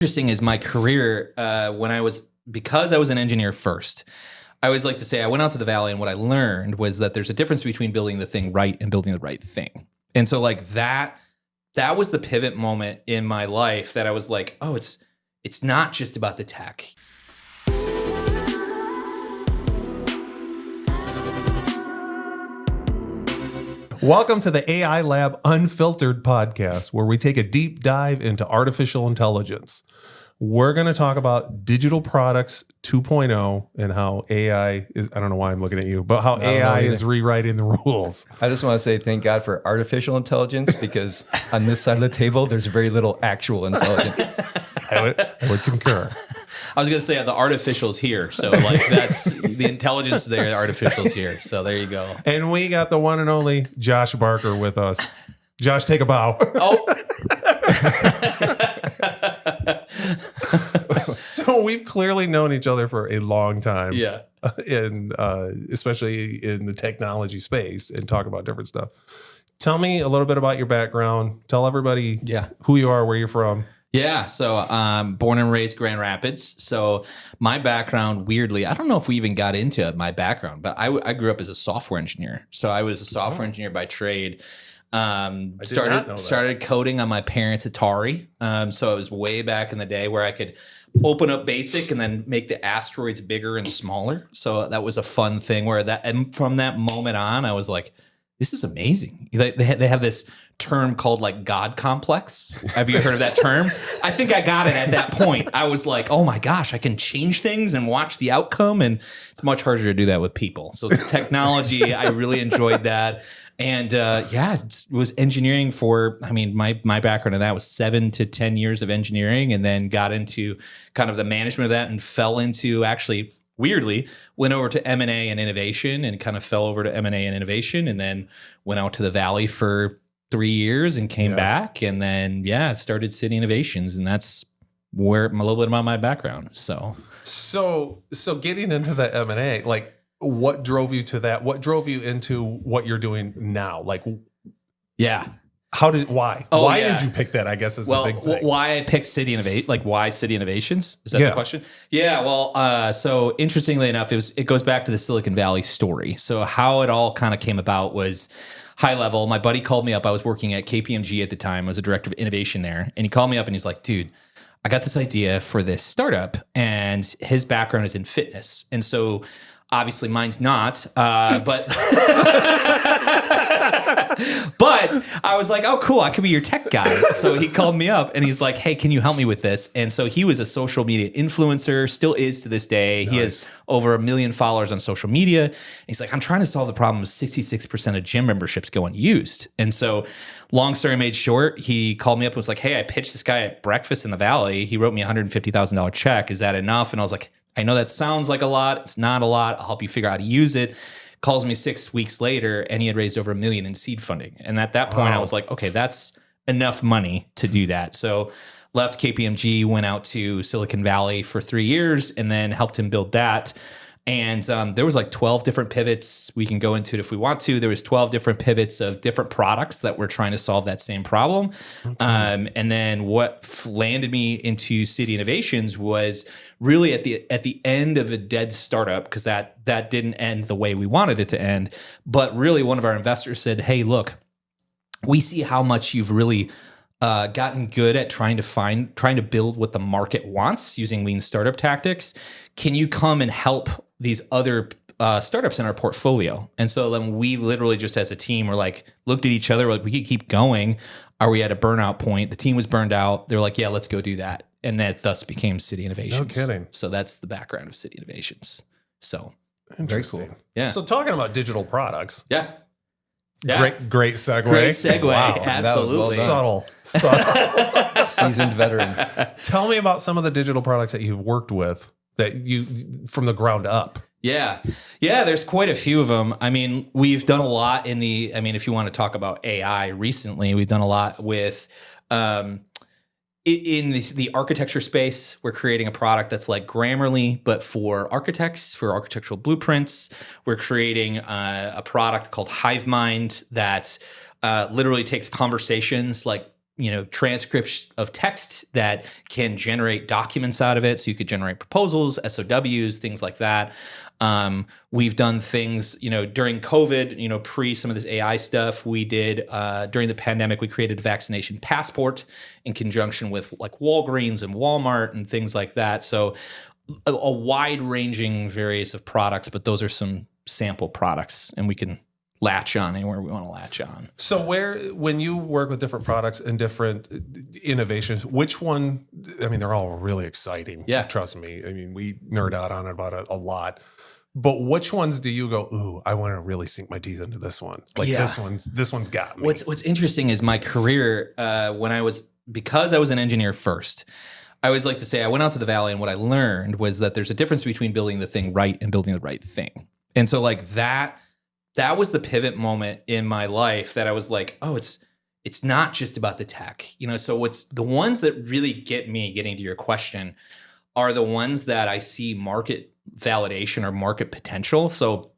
Interesting is my career because I was an engineer first. I always like to say I went out to the Valley, and what I learned was that there's a difference between building the thing right and building the right thing. And so like that was the pivot moment in my life that I was like, oh, it's not just about the tech. Welcome to the AI Lab Unfiltered podcast, where we take a deep dive into artificial intelligence. We're going to talk about digital products 2.0 and how AI is, I don't know why I'm looking at you, but how AI is rewriting the rules. I just want to say thank God for artificial intelligence, because on this side of the table, there's very little actual intelligence. I would concur. I was going to say the artificial's here. So like that's the intelligence there, the artificial's here. So there you go. And we got the one and only Josh Barker with us. Josh, take a bow. Oh. So we've clearly known each other for a long time. Yeah. And especially in the technology space, and talk about different stuff. Tell me a little bit about your background. Tell everybody who you are, where you're from. Yeah, so born and raised Grand Rapids. So my background, weirdly, I don't know if we even got into my background, but I grew up as a software engineer. So I was a software engineer by trade. Started coding on my parents' Atari. So it was way back in the day where I could open up BASIC and then make the asteroids bigger and smaller. So that was a fun thing and from that moment on, I was like, this is amazing. They have this term called like God complex. Have you heard of that term? I think I got it at that point. I was like, oh my gosh, I can change things and watch the outcome. And it's much harder to do that with people. So the technology, I really enjoyed that. And it was engineering my background in that was 7 to 10 years of engineering, and then got into kind of the management of that and fell into weirdly, went over to M&A and innovation and kind of fell over to M&A and innovation, and then went out to the Valley for 3 years and came back, and then started City Innovations, and that's where a little bit about my background. So getting into the M&A, like, what drove you to that? What drove you into what you're doing now? Like, why? Why did you pick that? I guess is the big thing. Why I picked City Innovate, like why City Innovations? Is that the question? Yeah. Well, so interestingly enough, it goes back to the Silicon Valley story. So how it all kind of came about was high level. My buddy called me up. I was working at KPMG at the time. I was a director of innovation there, and he called me up and he's like, "Dude, I got this idea for this startup," and his background is in fitness, and so. Obviously, mine's not, but but I was like, oh, cool, I could be your tech guy. So he called me up and he's like, hey, can you help me with this? And so he was a social media influencer, still is to this day. Nice. He has over 1 million followers on social media. And he's like, I'm trying to solve the problem of 66% of gym memberships go unused. And so long story made short, he called me up and was like, hey, I pitched this guy at breakfast in the Valley. He wrote me a $150,000 check. Is that enough? And I was like, I know that sounds like a lot. It's not a lot. I'll help you figure out how to use it. Calls me 6 weeks later, and he had raised over $1 million in seed funding. And at that point, I was like, okay, that's enough money to do that. So left KPMG, went out to Silicon Valley for 3 years, and then helped him build that. And there was like 12 different pivots. We can go into it if we want to. There was 12 different pivots of different products that were trying to solve that same problem. Okay. And then what landed me into City Innovations was really at the end of a dead startup, because that didn't end the way we wanted it to end. But really, one of our investors said, hey, look, we see how much you've really gotten good at trying to build what the market wants using lean startup tactics. Can you come and help these other startups in our portfolio? And so then we literally just as a team were like, looked at each other, we're like, we could keep going. Are we at a burnout point? The team was burned out. They're like, yeah, let's go do that. And that thus became City Innovations. No kidding. So that's the background of City Innovations. So interesting. Very cool. Yeah. So talking about digital products. Yeah. Great segue. Great segue. Wow. Absolutely. Subtle. Seasoned veteran. Tell me about some of the digital products that you've worked with that you from the ground up. Yeah, there's quite a few of them. I mean, we've done a lot if you want to talk about AI recently, we've done a lot with in the architecture space. We're creating a product that's like Grammarly, but for architects, for architectural blueprints. We're creating a product called HiveMind that literally takes conversations like transcripts of text that can generate documents out of it. So you could generate proposals, SOWs, things like that. We've done things, during COVID, pre some of this AI stuff we did during the pandemic. We created a vaccination passport in conjunction with like Walgreens and Walmart and things like that. So a wide ranging various of products, but those are some sample products, and we can latch on anywhere we want to latch on. So when you work with different products and different innovations, which one, I mean, they're all really exciting. Yeah. Trust me. I mean, we nerd out on it about it a lot, but which ones do you go, ooh, I want to really sink my teeth into this one. Like this one's got me. What's interesting is my career, because I was an engineer first, I always like to say I went out to the Valley, and what I learned was that there's a difference between building the thing right and building the right thing. And so like that was the pivot moment in my life that I was like, oh, it's not just about the tech, so what's the ones that really get me, getting to your question, are the ones that I see market validation or market potential. So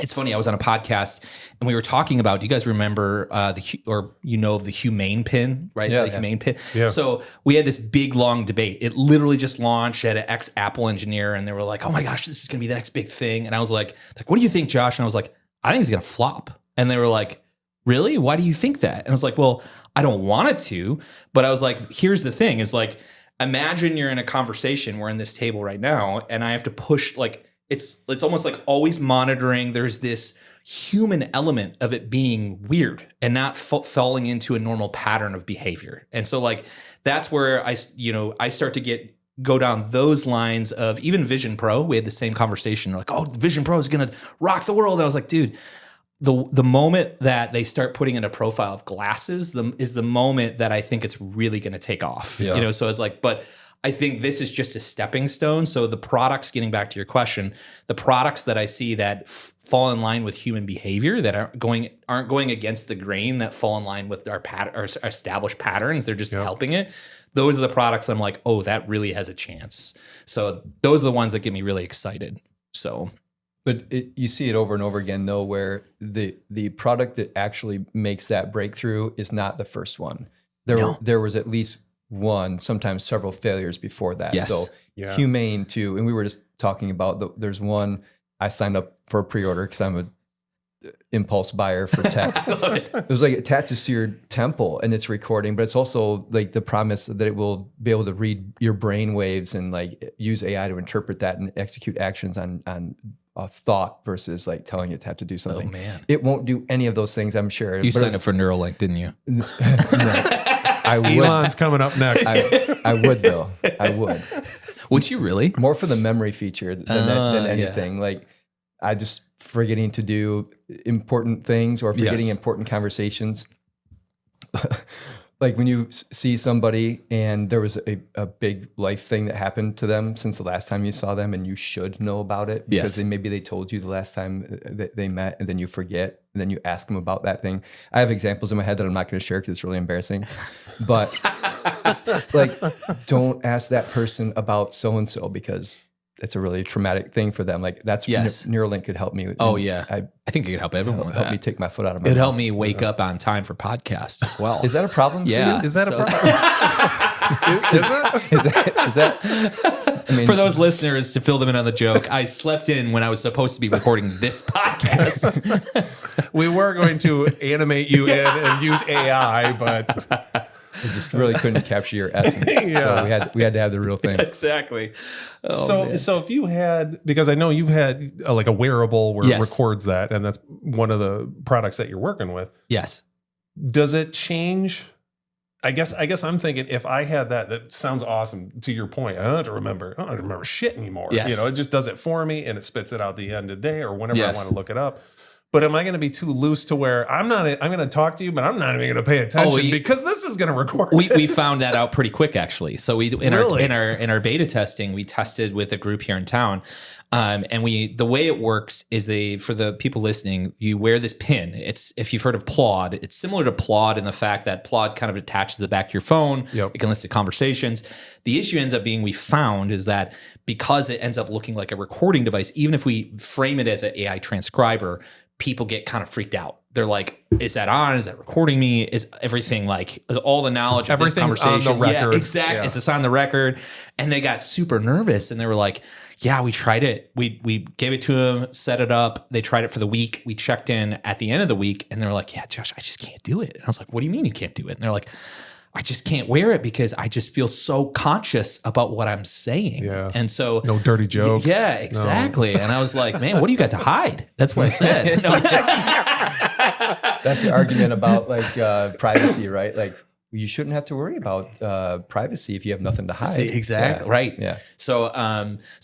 it's funny, I was on a podcast and we were talking about, do you guys remember of the Humane pin, right? Yeah, Humane pin. Yeah. So we had this big, long debate. It literally just launched at an ex-Apple engineer, and they were like, oh my gosh, this is going to be the next big thing. And I was like, what do you think, Josh? And I was like, I think it's going to flop. And they were like, really? Why do you think that? And I was like, well, I don't want it to, but I was like, here's the thing is like, imagine you're in a conversation. We're in this table right now, and I have to push, like, it's almost like always monitoring. There's this human element of it being weird and not falling into a normal pattern of behavior. And so like, that's where I start to go down those lines of even Vision Pro. We had the same conversation. Like, oh, Vision Pro is going to rock the world. And I was like, dude, the moment that they start putting in a profile of glasses is the moment that I think it's really going to take off. Yeah. So it's like, but I think this is just a stepping stone. So the products, getting back to your question, the products that I see that fall in line with human behavior, that aren't going against the grain, that fall in line with our established patterns, they're just helping it. Those are the products I'm like, oh, that really has a chance. So those are the ones that get me really excited. So, but you see it over and over again, though, where the product that actually makes that breakthrough is not the first one. There was at least one, sometimes several failures before that. Yes. So Humane too. And we were just talking about there's one I signed up for a pre-order because I'm an impulse buyer for tech. I love it. It was like attaches to your temple and it's recording, but it's also like the promise that it will be able to read your brain waves and like use AI to interpret that and execute actions on a thought versus like telling it to have to do something. Oh man. It won't do any of those things, I'm sure. You signed up for Neuralink, didn't you? No. I would. Elon's coming up next. I would though. I would. Would you really? More for the memory feature than anything. Yeah. Like I just forgetting to do important things or forgetting important conversations. Like when you see somebody and there was a big life thing that happened to them since the last time you saw them, and you should know about it because maybe they told you the last time that they met, and then you forget, and then you ask them about that thing. I have examples in my head that I'm not going to share because it's really embarrassing. But like, don't ask that person about so-and-so because it's a really traumatic thing for them. Like that's Neuralink could help me. Oh yeah. I think it could help everyone with that. Help me take my foot out of my It'd mouth. help me wake up on time for podcasts as well. Is that a problem? Yeah. For you? Is that a problem? Is that? I mean, for those listeners, to fill them in on the joke, I slept in when I was supposed to be recording this podcast. We were going to animate you in and use AI, but we just really couldn't capture your essence. So we had to have the real thing. Exactly. So if you had, because I know you've had like a wearable where it records that, and that's one of the products that you're working with. Yes. Does it change? I guess I'm thinking if I had that sounds awesome. To your point, I don't have to remember shit anymore. Yes. It just does it for me and it spits it out the end of the day or whenever I want to look it up. But am I going to be too loose to where I'm going to talk to you, but I'm not even going to pay attention because this is going to record. We found that out pretty quick, actually. So in our beta testing, we tested with a group here in town, and the way it works is for the people listening, you wear this pin. It's, if you've heard of Plaud, it's similar to Plaud in the fact that Plaud kind of attaches to the back of your phone. Yep. It can listen to conversations. The issue ends up being, we found, is that because it ends up looking like a recording device, even if we frame it as an AI transcriber, people get kind of freaked out. They're like, is that on? Is that recording me? Is everything like, is all the knowledge of this conversation? On the record. Yeah, exactly. Yeah. Is this on the record? And they got super nervous and they were like, yeah, we tried it. We gave it to them, set it up. They tried it for the week. We checked in at the end of the week and they were like, yeah, Josh, I just can't do it. And I was like, what do you mean you can't do it? And they're like, I just can't wear it because I just feel so conscious about what I'm saying. Yeah. And so no dirty jokes. Yeah, exactly. No. And I was like, man, what do you got to hide? That's what I said. That's the argument about like privacy, right? Like you shouldn't have to worry about privacy if you have nothing to hide. See, exactly. Yeah. Right. Yeah. So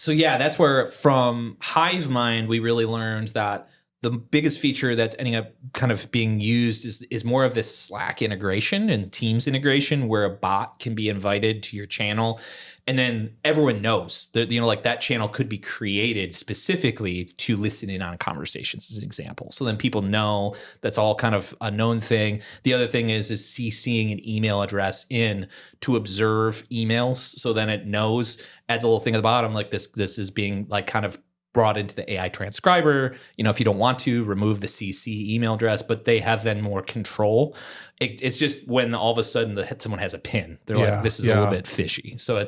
yeah, that's where from Hive Mind, we really learned that the biggest feature that's ending up kind of being used is more of this Slack integration and Teams integration where a bot can be invited to your channel. And then everyone knows that, like that channel could be created specifically to listen in on conversations as an example. So then people know that's all kind of a known thing. The other thing is CCing an email address in to observe emails. So then it knows, adds a little thing at the bottom, like this is being like kind of brought into the AI transcriber. If you don't want to remove the CC email address, but they have then more control. It's just when all of a sudden someone has a pin, they're like, this is a little bit fishy. So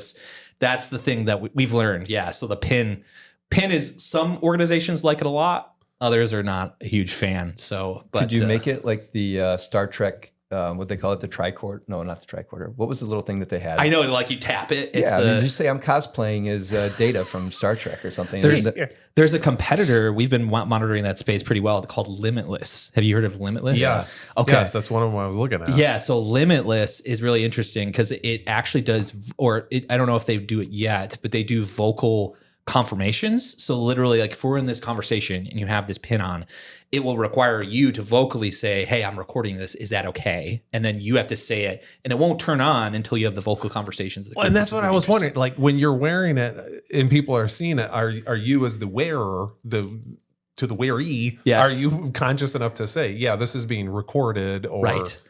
that's the thing that we've learned. Yeah. So the pin is, some organizations like it a lot. Others are not a huge fan. So, but could you make it like the Star Trek, what they call it, the tricorder? No, not the tricorder. What was the little thing that they had? I know, like you tap it. It's did you say I'm cosplaying as Data from Star Trek or something? There's a competitor. We've been monitoring that space pretty well called Limitless. Have you heard of Limitless? Yes. Okay. Yes, that's one of them I was looking at. Yeah. So Limitless is really interesting because it actually does, I don't know if they do it yet, but they do vocal confirmations. So literally, like if we're in this conversation and you have this pin on, it will require you to vocally say, hey, I'm recording this. Is that okay? And then you have to say it, and it won't turn on until you have the vocal conversations. Well, and that's what I was wondering. Like when you're wearing it and people are seeing it, are you as the wearer, to the wearee, yes, are you conscious enough to say, yeah, this is being recorded, or right?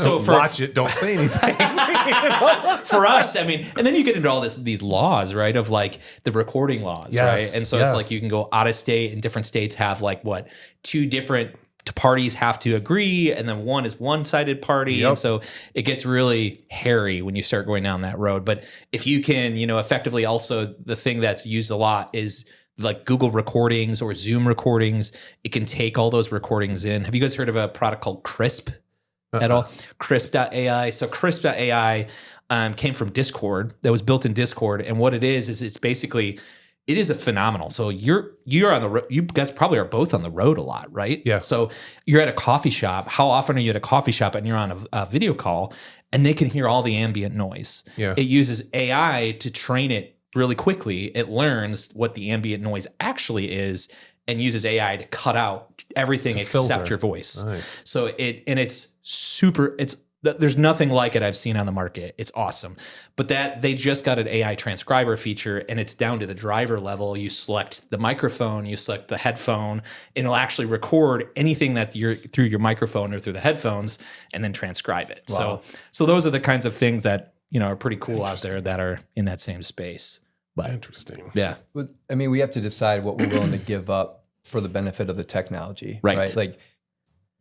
Watch it, don't say anything. For us, I mean, and then you get into all these laws, right? Of like the recording laws, right? And so it's like you can go out of state, and different states have like two different parties have to agree, and then one is one-sided party. Yep. And so it gets really hairy when you start going down that road. But if you can, effectively also, the thing that's used a lot is like Google recordings or Zoom recordings. It can take all those recordings in. Have you guys heard of a product called Crisp? At all? Crisp.ai. So Crisp.ai came from Discord, that was built in Discord. And what it is it's basically, it is a phenomenal. So you're on the road. You guys probably are both on the road a lot, right? Yeah. So you're at a coffee shop. How often are you at a coffee shop and you're on a video call and they can hear all the ambient noise? Yeah. It uses AI to train it really quickly. It learns what the ambient noise actually is and uses AI to cut out everything except your voice. Nice. So it's super, there's nothing like it I've seen on the market. It's awesome. But that they just got an AI transcriber feature, and it's down to the driver level. You select the microphone, you select the headphone, and it'll actually record anything that you're through your microphone or through the headphones and then transcribe it. Wow. So those are the kinds of things that, are pretty cool out there that are in that same space. But interesting. Yeah. But, I mean, we have to decide what we're willing to give up for the benefit of the technology. Right? Like,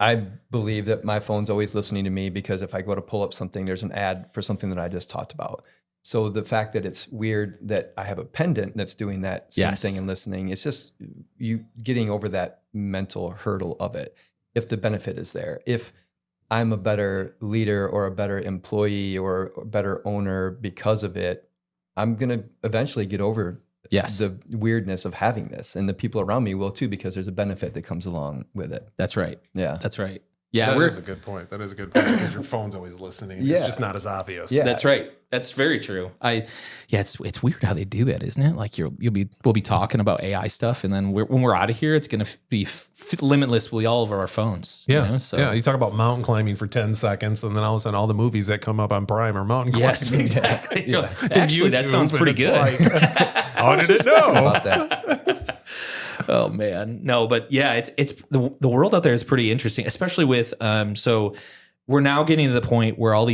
I believe that my phone's always listening to me because if I go to pull up something, there's an ad for something that I just talked about. So the fact that it's weird that I have a pendant that's doing that same thing and listening, it's just you getting over that mental hurdle of it. If the benefit is there, if I'm a better leader or a better employee or a better owner because of it, I'm going to eventually get over the weirdness of having this, and the people around me will too, because there's a benefit that comes along with it. That's right. Yeah. That's right. Yeah. That is a good point. Because your phone's always listening. It's just not as obvious. Yeah. That's right. That's very true. It's weird how they do that, isn't it? Like we'll be talking about AI stuff, and then when we're out of here, it's going to be limitless with all of our phones. Yeah. So you talk about mountain climbing for 10 seconds, and then all of a sudden all the movies that come up on Prime are mountain climbing. Yes, exactly. Yeah. Actually, YouTube, that sounds pretty good. Like, how did it know about that? Oh man, no, but yeah, it's the world out there is pretty interesting, especially with so we're now getting to the point where all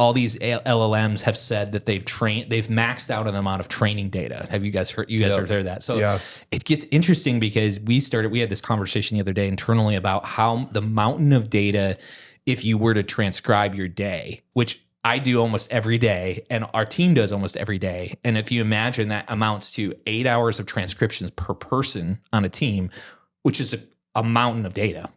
all these LLMs have said that they've maxed out on the amount of training data. Have you guys heard? You guys have heard that? So yes. It gets interesting because we had this conversation the other day internally about how the mountain of data, if you were to transcribe your day, which I do almost every day, and our team does almost every day. And if you imagine that amounts to 8 hours of transcriptions per person on a team, which is a mountain of data,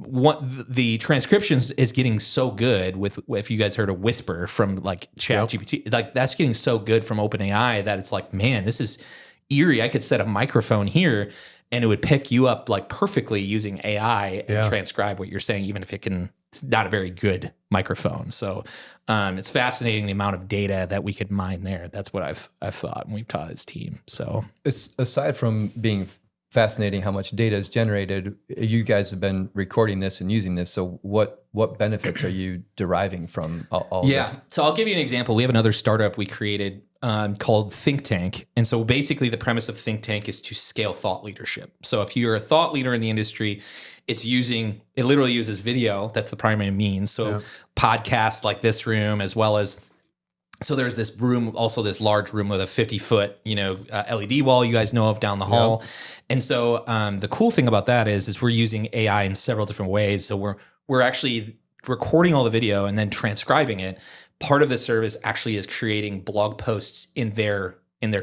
what the transcriptions is getting so good with, if you guys heard a whisper from like ChatGPT, like that's getting so good from OpenAI that it's like, man, this is eerie. I could set a microphone here and it would pick you up like perfectly using AI and transcribe what you're saying, even if it's not a very good microphone. So it's fascinating the amount of data that we could mine there. That's what I've thought, and we've taught his team. So aside from being fascinating how much data is generated, you guys have been recording this and using this. So what benefits are you deriving from all this? So I'll give you an example. We have another startup we created called Think Tank. And so basically the premise of Think Tank is to scale thought leadership. So if you're a thought leader in the industry, it literally uses video. That's the primary means. So podcasts like this room, as well as, so there's this room, also this large room with a 50-foot, LED wall you guys know of down the hall. And so the cool thing about that is we're using AI in several different ways. So we're actually recording all the video and then transcribing it. Part of the service actually is creating blog posts in their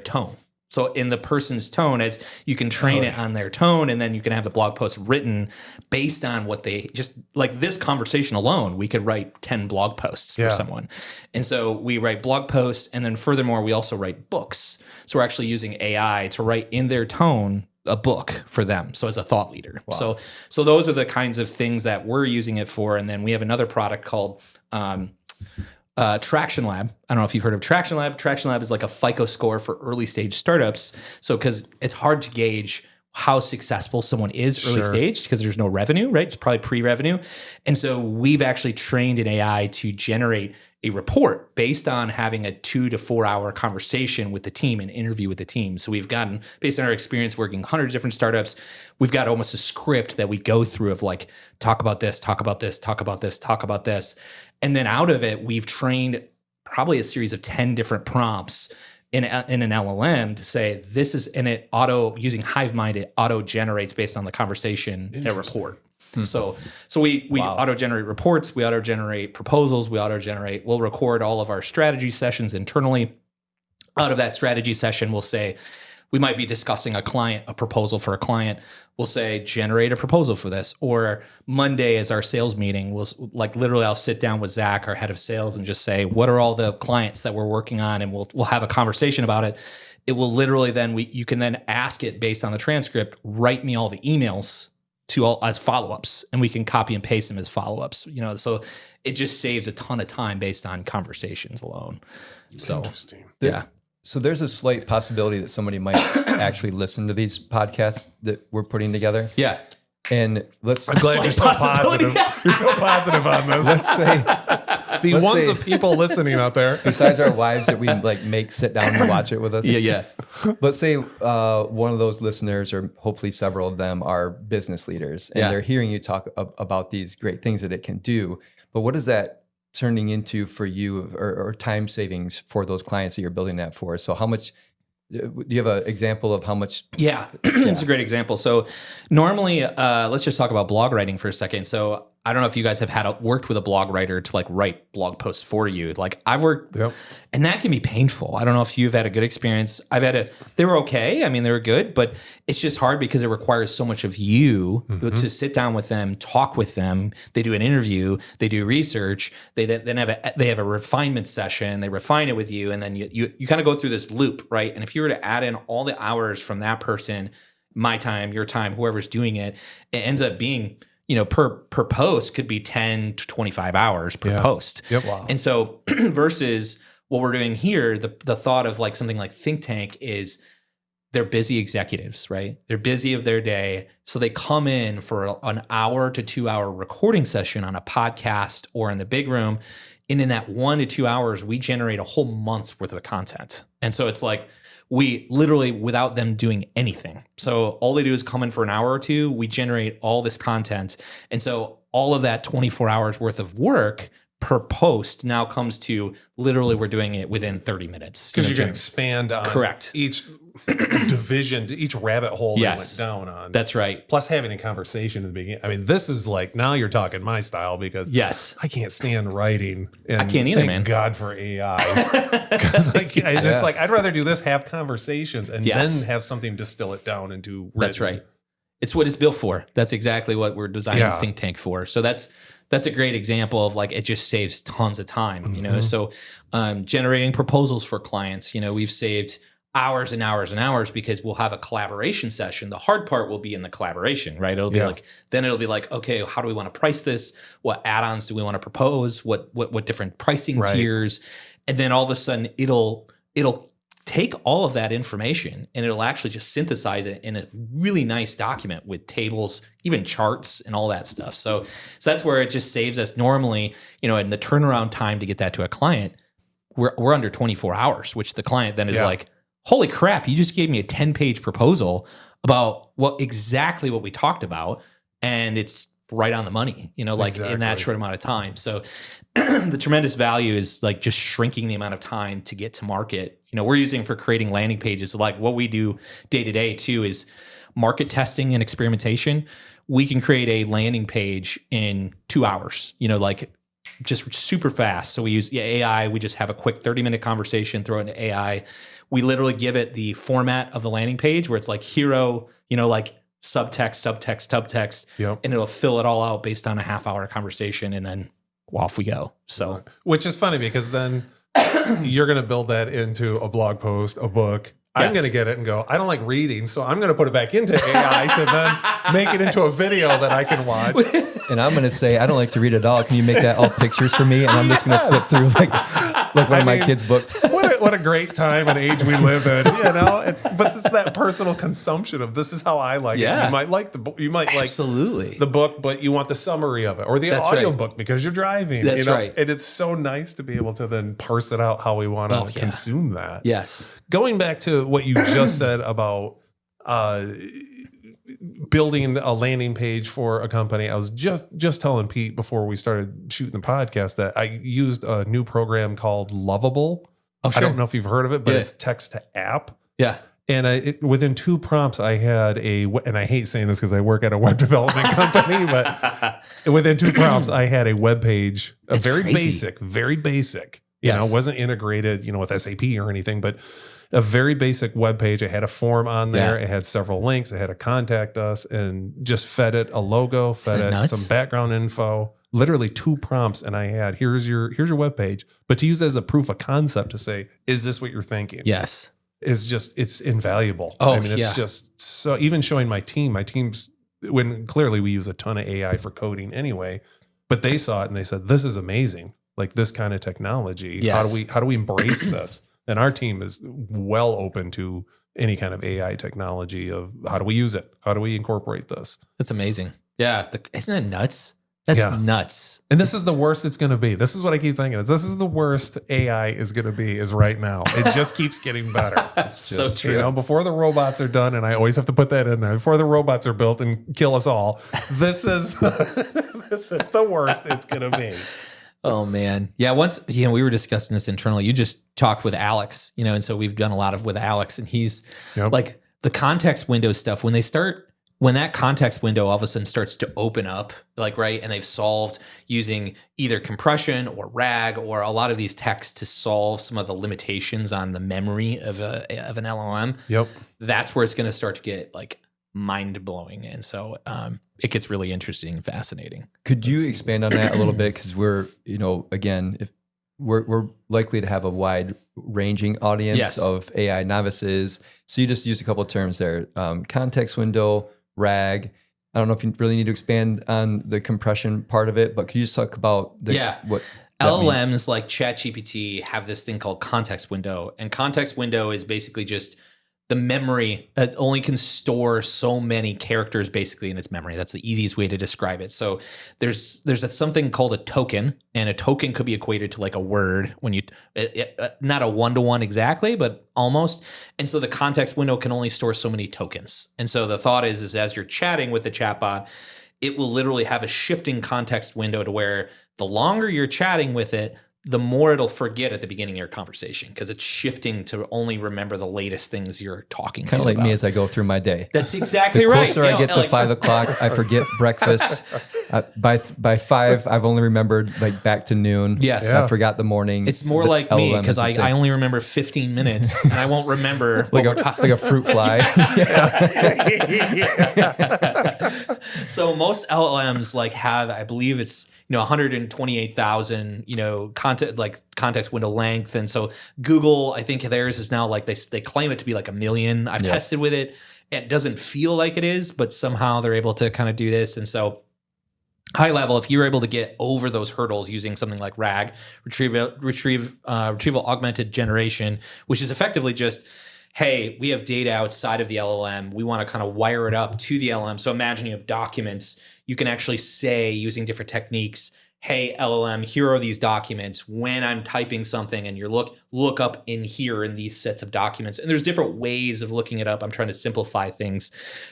tone. So in the person's tone, as you can train it on their tone, and then you can have the blog post written based on what they just, like this conversation alone, we could write 10 blog posts for someone. And so we write blog posts, and then furthermore, we also write books. So we're actually using AI to write in their tone a book for them. So as a thought leader. Wow. So those are the kinds of things that we're using it for. And then we have another product called Traction Lab. I don't know if you've heard of Traction Lab. Traction Lab is like a FICO score for early stage startups. So because it's hard to gauge how successful someone is early stage because there's no revenue, right? It's probably pre-revenue. And so we've actually trained an AI to generate a report based on having a 2 to 4 hour conversation with the team, an interview with the team. So we've gotten, based on our experience working hundreds of different startups, we've got almost a script that we go through of like, talk about this, talk about this, talk about this, talk about this. And then out of it, we've trained probably a series of 10 different prompts in an LLM to say this is, and it using HiveMind, it auto generates based on the conversation a report. So we auto generate reports, we auto generate proposals, we'll record all of our strategy sessions internally. Out of that strategy session, we'll say, we might be discussing a proposal for a client. We'll say, generate a proposal for this. Or Monday is our sales meeting. I'll sit down with Zach, our head of sales, and just say, what are all the clients that we're working on? And we'll have a conversation about it. It will literally you can then ask it based on the transcript, write me all the emails as follow-ups, and we can copy and paste them as follow-ups. So it just saves a ton of time based on conversations alone. So interesting. So there's a slight possibility that somebody might actually listen to these podcasts that we're putting together. Yeah. And I'm glad you're so positive. You're so positive on this. Let's say the ones of people listening out there, besides our wives that we make sit down and watch it with us. Yeah. Let's say one of those listeners, or hopefully several of them, are business leaders, and they're hearing you talk about these great things that it can do. But what is that turning into for you, or time savings for those clients that you're building that for? So how much? Do you have an example of how much? Yeah, it's a great example. So normally, let's just talk about blog writing for a second. So I don't know if you guys have worked with a blog writer to write blog posts for you. I've worked, and that can be painful. I don't know if you've had a good experience. They were okay. I mean, they were good, but it's just hard because it requires so much of you to sit down with them, talk with them. They do an interview, they do research, they have a refinement session, they refine it with you, and then you kind of go through this loop, right? And if you were to add in all the hours from that person, my time, your time, whoever's doing it, it ends up being, per post could be 10 to 25 hours per post. Yep. Wow. And so versus what we're doing here, the thought of something like Think Tank is they're busy executives, right? They're busy of their day. So they come in for an hour to 2 hour recording session on a podcast or in the big room. And in that 1 to 2 hours, we generate a whole month's worth of content. And so it's we literally, without them doing anything. So all they do is come in for an hour or two. We generate all this content. And so all of that 24 hours worth of work per post now comes to literally we're doing it within 30 minutes. Because you're going to expand on correct each division, each rabbit hole yes. that went down on. That's right. Plus having a conversation in the beginning. I mean, this is like, now you're talking my style because yes, I can't stand writing. And I can't either, thank man. God for AI. Because it's like, I'd rather do this, have conversations, and yes. then have something distill it down into written. That's right. It's what it's built for. That's exactly what we're designing Think Tank for. So that's a great example of like, it just saves tons of time, you know? So generating proposals for clients, you know, we've saved hours and hours and hours because we'll have a collaboration session. The hard part will be in the collaboration, right? It'll be then it'll be like, okay, how do we want to price this? What add-ons do we want to propose? What different pricing tiers? And then all of a sudden it'll take all of that information and it'll actually just synthesize it in a really nice document with tables, even charts and all that stuff. So that's where it just saves us normally, you know, and the turnaround time to get that to a client, we're under 24 hours, which the client then is like, holy crap, you just gave me a 10-page proposal about exactly what we talked about. And it's right on the money, you know, like in that short amount of time. So the tremendous value is like just shrinking the amount of time to get to market. You know, we're using for creating landing pages. Like what we do day to day too is market testing and experimentation. We can create a landing page in 2 hours, you know, like just super fast. So we use AI. We just have a quick 30-minute conversation, throw it into AI. We literally give it the format of the landing page where it's like hero, you know, like subtext, and it'll fill it all out based on a half-hour conversation, and then off we go. So, which is funny because then you're going to build that into a blog post, a book. I'm going to get it and go, I don't like reading, so I'm going to put it back into AI to then make it into a video that I can watch. And I'm going to say, I don't like to read at all. Can you make that all pictures for me? And I'm just going to flip through like one of my kids' books. What a great time and age we live in, you know? But it's that personal consumption of this is how I like it. You might like the book, you might like the book, but you want the summary of it or the audio book because you're driving. That's right. And it's so nice to be able to then parse it out how we want to consume that. Yes. Going back to what you just said about building a landing page for a company, I was just telling Pete before we started shooting the podcast that I used a new program called Lovable. Oh, sure. I don't know if you've heard of it, but it's text to app. Yeah. And within 2 prompts, I had and I hate saying this because I work at a web development company, but within 2 prompts, I had a web page, very basic, you know, wasn't integrated, you know, with SAP or anything, but a very basic web page. It had a form on there. It had several links. It had a contact us and just fed it a logo, fed it some background info, literally 2 prompts. And I had, here's your web page, but to use it as a proof of concept to say, is this what you're thinking? Yes. It's invaluable. Oh, I mean, it's just so, even showing my team's, when clearly we use a ton of AI for coding anyway, but they saw it and they said, this is amazing. Like this kind of technology. Yes. How do we embrace this? And our team is well open to any kind of AI technology of how do we use it? How do we incorporate this? That's amazing. Yeah. Isn't that nuts? That's nuts. And this is the worst it's going to be. This is what I keep thinking. This is the worst AI is going to be is right now. It just keeps getting better. That's so true. You know, before the robots are done, and I always have to put that in there, before the robots are built and kill us all, this is the worst it's going to be. Oh man. Yeah. Once, you know, we were discussing this internally. You just talked with Alex, you know, and so we've done a lot with Alex, and he's like the context window stuff. When that context window all of a sudden starts to open up, like, right. And they've solved using either compression or RAG or a lot of these texts to solve some of the limitations on the memory of an LLM. Yep. That's where it's going to start to get like mind blowing. And so, it gets really interesting and fascinating. Could you expand on that a little bit? Because we're, you know, again, if we're likely to have a wide ranging audience of AI novices. So you just used a couple of terms there, context window, RAG. I don't know if you really need to expand on the compression part of it, but could you just talk about what LLMs means? like ChatGPT have this thing called context window, and context window is basically just the memory that only can store so many characters basically in its memory. That's the easiest way to describe it. So there's something called a token, and a token could be equated to like a word when not a one-to-one exactly, but almost. And so the context window can only store so many tokens. And so the thought is as you're chatting with the chatbot, it will literally have a shifting context window to where the longer you're chatting with it, the more it'll forget at the beginning of your conversation because it's shifting to only remember the latest things you're talking Kind to of like about. me as I go through my day. That's exactly The right. closer I get to 5 o'clock, I forget breakfast. By 5, I've only remembered like back to noon. Yes. I forgot the morning. It's more The like me LLM because is the same. I only remember 15 minutes and I won't remember like what we're like a fruit fly. So most LLMs like have, I believe it's 128,000 context window length, and so Google, I think theirs is now like they claim it to be like 1 million. I've tested with it. It doesn't feel like it is, but somehow they're able to kind of do this, and so. High level, if you're able to get over those hurdles using something like RAG, retrieval augmented generation, which is effectively just, hey, we have data outside of the LLM. We want to kind of wire it up to the LLM. So imagine you have documents. You can actually say, using different techniques, hey, LLM, here are these documents. When I'm typing something and you look up in here in these sets of documents. And there's different ways of looking it up. I'm trying to simplify things.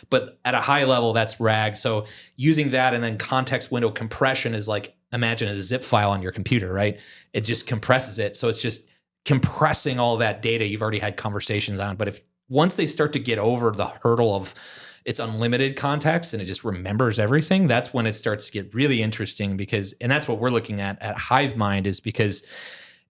But at a high level, that's RAG. So using that and then context window compression is like, imagine a zip file on your computer, right? It just compresses it. So it's just compressing all that data you've already had conversations on. But once they start to get over the hurdle of it's unlimited context and it just remembers everything, that's when it starts to get really interesting and that's what we're looking at HiveMind, is because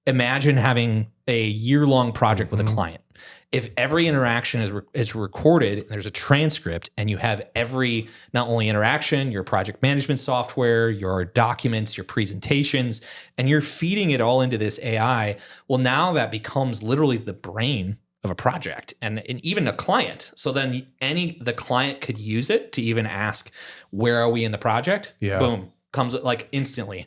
imagine having a year-long project with a client. If every interaction is recorded, and there's a transcript, and you have every, not only interaction, your project management software, your documents, your presentations, and you're feeding it all into this AI, well, now that becomes literally the brain of a project and even a client. So then the client could use it to even ask, where are we in the project? Yeah. Boom, comes like instantly.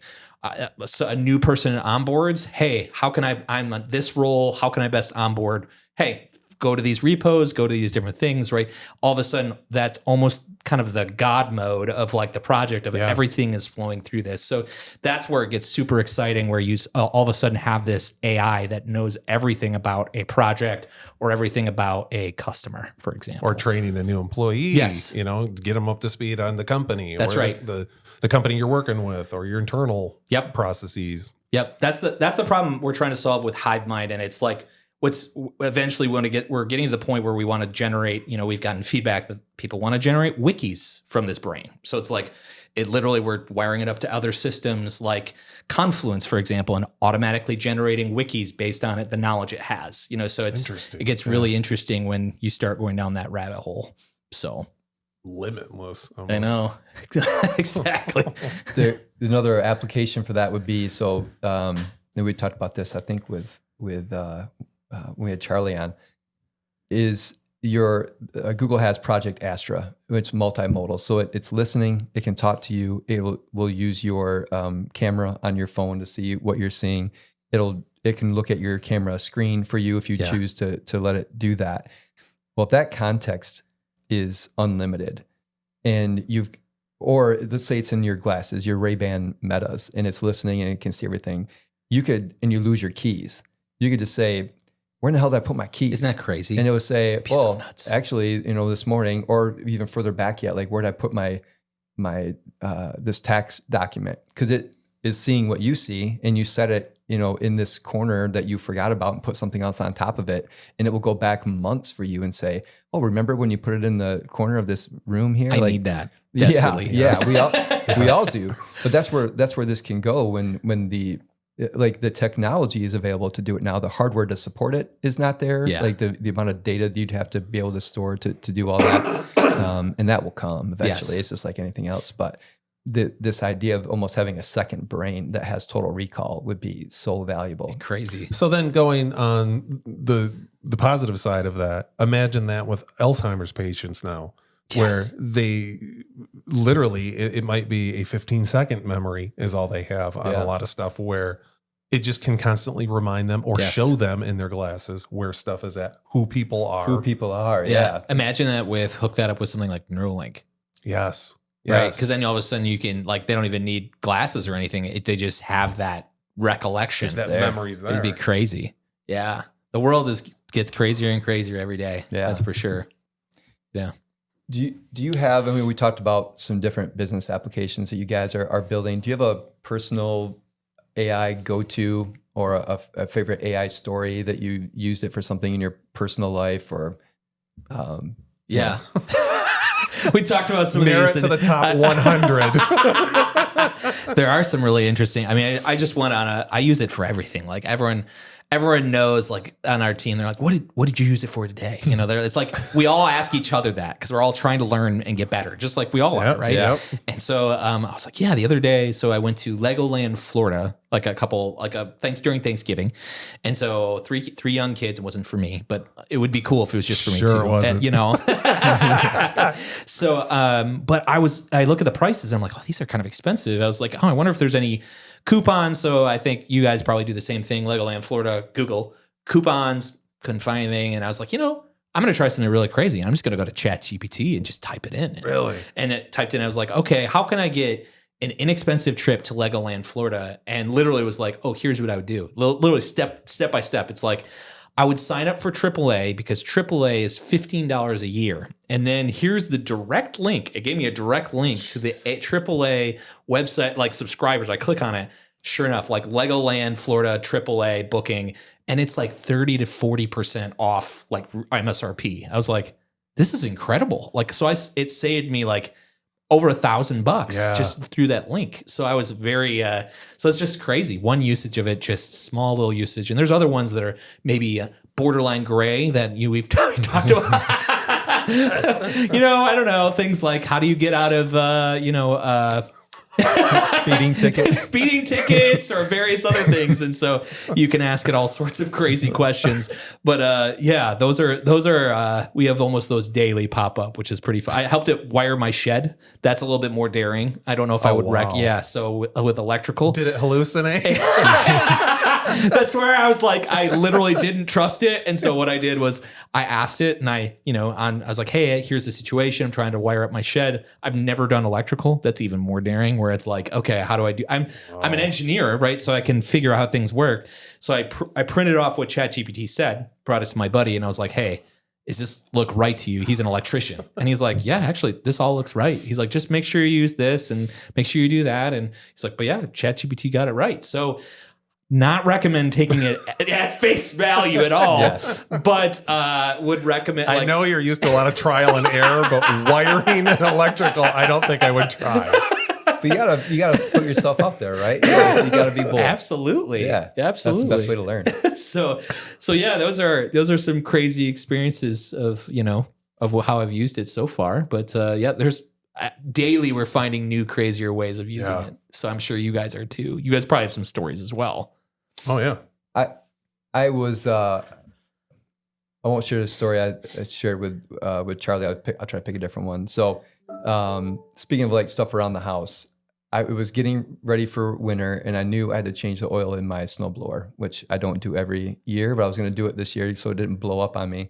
So a new person onboards, hey, I'm on this role, how can I best onboard? Hey, go to these repos, go to these different things, right? All of a sudden, that's almost kind of the God mode of like the project of everything is flowing through this. So that's where it gets super exciting, where you all of a sudden have this AI that knows everything about a project or everything about a customer, for example. Or training a new employee, Yes. Get them up to speed on the company. That's or right. The company you're working with or your internal processes. Yep. That's the problem we're trying to solve with HiveMind. And it's like, we're getting to the point where we want to generate, we've gotten feedback that people want to generate wikis from this brain. So it's like, we're wiring it up to other systems like Confluence, for example, and automatically generating wikis based on the knowledge it has, so it gets really interesting when you start going down that rabbit hole. So limitless. Almost. I know. Exactly. Another application for that would be, and we talked about this, I think with we had Charlie on, is Google has Project Astra, which is multimodal. So it's listening, it can talk to you, will use your camera on your phone to see what you're seeing. It can look at your camera screen for you if you choose to let it do that. Well, if that context is unlimited and or let's say it's in your glasses, your Ray-Ban Metas, and it's listening and it can see everything, you lose your keys. You could just say, where in the hell did I put my keys? Isn't that crazy? And it would say, so nuts. Actually, this morning, or even further back yet, like where did I put my this tax document? Because it is seeing what you see, and you set it, in this corner that you forgot about and put something else on top of it, and it will go back months for you and say, oh, remember when you put it in the corner of this room here? I need that desperately. Yeah, we all do. But that's where this can go when the technology is available to do it now. The hardware to support it is not there. Yeah. Like the amount of data that you'd have to be able to store to do all that. And that will come eventually. Yes. It's just like anything else. But this idea of almost having a second brain that has total recall would be so valuable. Crazy. So then going on the positive side of that, imagine that with Alzheimer's patients now. Yes. Where they literally, it might be a 15-second memory is all they have on a lot of stuff, where it just can constantly remind them or show them in their glasses where stuff is at, who people are. Yeah. Imagine that hook that up with something like Neuralink. Yes. Right. Because then all of a sudden you can, they don't even need glasses or anything. They just have that recollection. That memory's there. It'd be crazy. Yeah. The world gets crazier and crazier every day. Yeah. That's for sure. Yeah. Do you have, I mean, we talked about some different business applications that you guys are building. Do you have a personal AI go-to or a favorite AI story that you used it for something in your personal life or? Yeah. We talked about some Narrow of these. it to the top 100. There are some really interesting. I mean, I just went on I use it for everything. Like everyone knows, like on our team, they're like, what did you use it for today? You know, it's like we all ask each other that because we're all trying to learn and get better, just like we all are, right? Yep. And so I was like, yeah, the other day, so I went to Legoland, Florida, during Thanksgiving, and so three young kids. It wasn't for me, but it would be cool if it was just for me too. Sure it wasn't. And, you know. So, but I look at the prices. And I'm like, oh, these are kind of expensive. I was like, oh, I wonder if there's any coupons. So I think you guys probably do the same thing. Legoland, Florida, Google coupons. Couldn't find anything, and I was like, I'm going to try something really crazy. I'm just going to go to ChatGPT and just type it in. Really? And it typed in. I was like, okay, how can I get an inexpensive trip to Legoland, Florida? And literally was like, oh, here's what I would do. Literally step by step. It's like, I would sign up for AAA because AAA is $15 a year. And then here's the direct link. It gave me a direct link to the AAA website, like subscribers. I click on it. Sure enough, like Legoland, Florida, AAA booking. And it's like 30 to 40% off like MSRP. I was like, this is incredible. Like, so it saved me like over $1,000 just through that link. So I was very, so it's just crazy. One usage of it, just small little usage. And there's other ones that are maybe borderline gray that we've talked about. I don't know. Things like how do you get out of, speeding tickets or various other things. And so you can ask it all sorts of crazy questions. But those are we have almost those daily pop up, which is pretty fun. I helped it wire my shed. That's a little bit more daring. I don't know if I would so with electrical. Did it hallucinate? That's where I was like, I literally didn't trust it. And so what I did was I asked it and I was like, hey, here's the situation. I'm trying to wire up my shed. I've never done electrical. That's even more daring where it's like, okay, how do I do? I'm an engineer, right? So I can figure out how things work. So I printed off what ChatGPT said, brought it to my buddy and I was like, hey, does this look right to you? He's an electrician. And he's like, yeah, actually, this all looks right. He's like, just make sure you use this and make sure you do that. And he's like, but yeah, ChatGPT got it right. So not recommend taking it at face value at all, but would recommend. I know you're used to a lot of trial and error, but wiring and electrical, I don't think I would try. But you gotta put yourself out there, right? You gotta be bold. Absolutely. Yeah. Absolutely. That's the best way to learn. So yeah, those are some crazy experiences of how I've used it so far. But there's daily we're finding new crazier ways of using it. So I'm sure you guys are too. You guys probably have some stories as well. Oh yeah. I was I won't share the story I shared with Charlie. I'll try to pick a different one. So speaking of like stuff around the house, I was getting ready for winter and I knew I had to change the oil in my snowblower, which I don't do every year, but I was going to do it this year so it didn't blow up on me.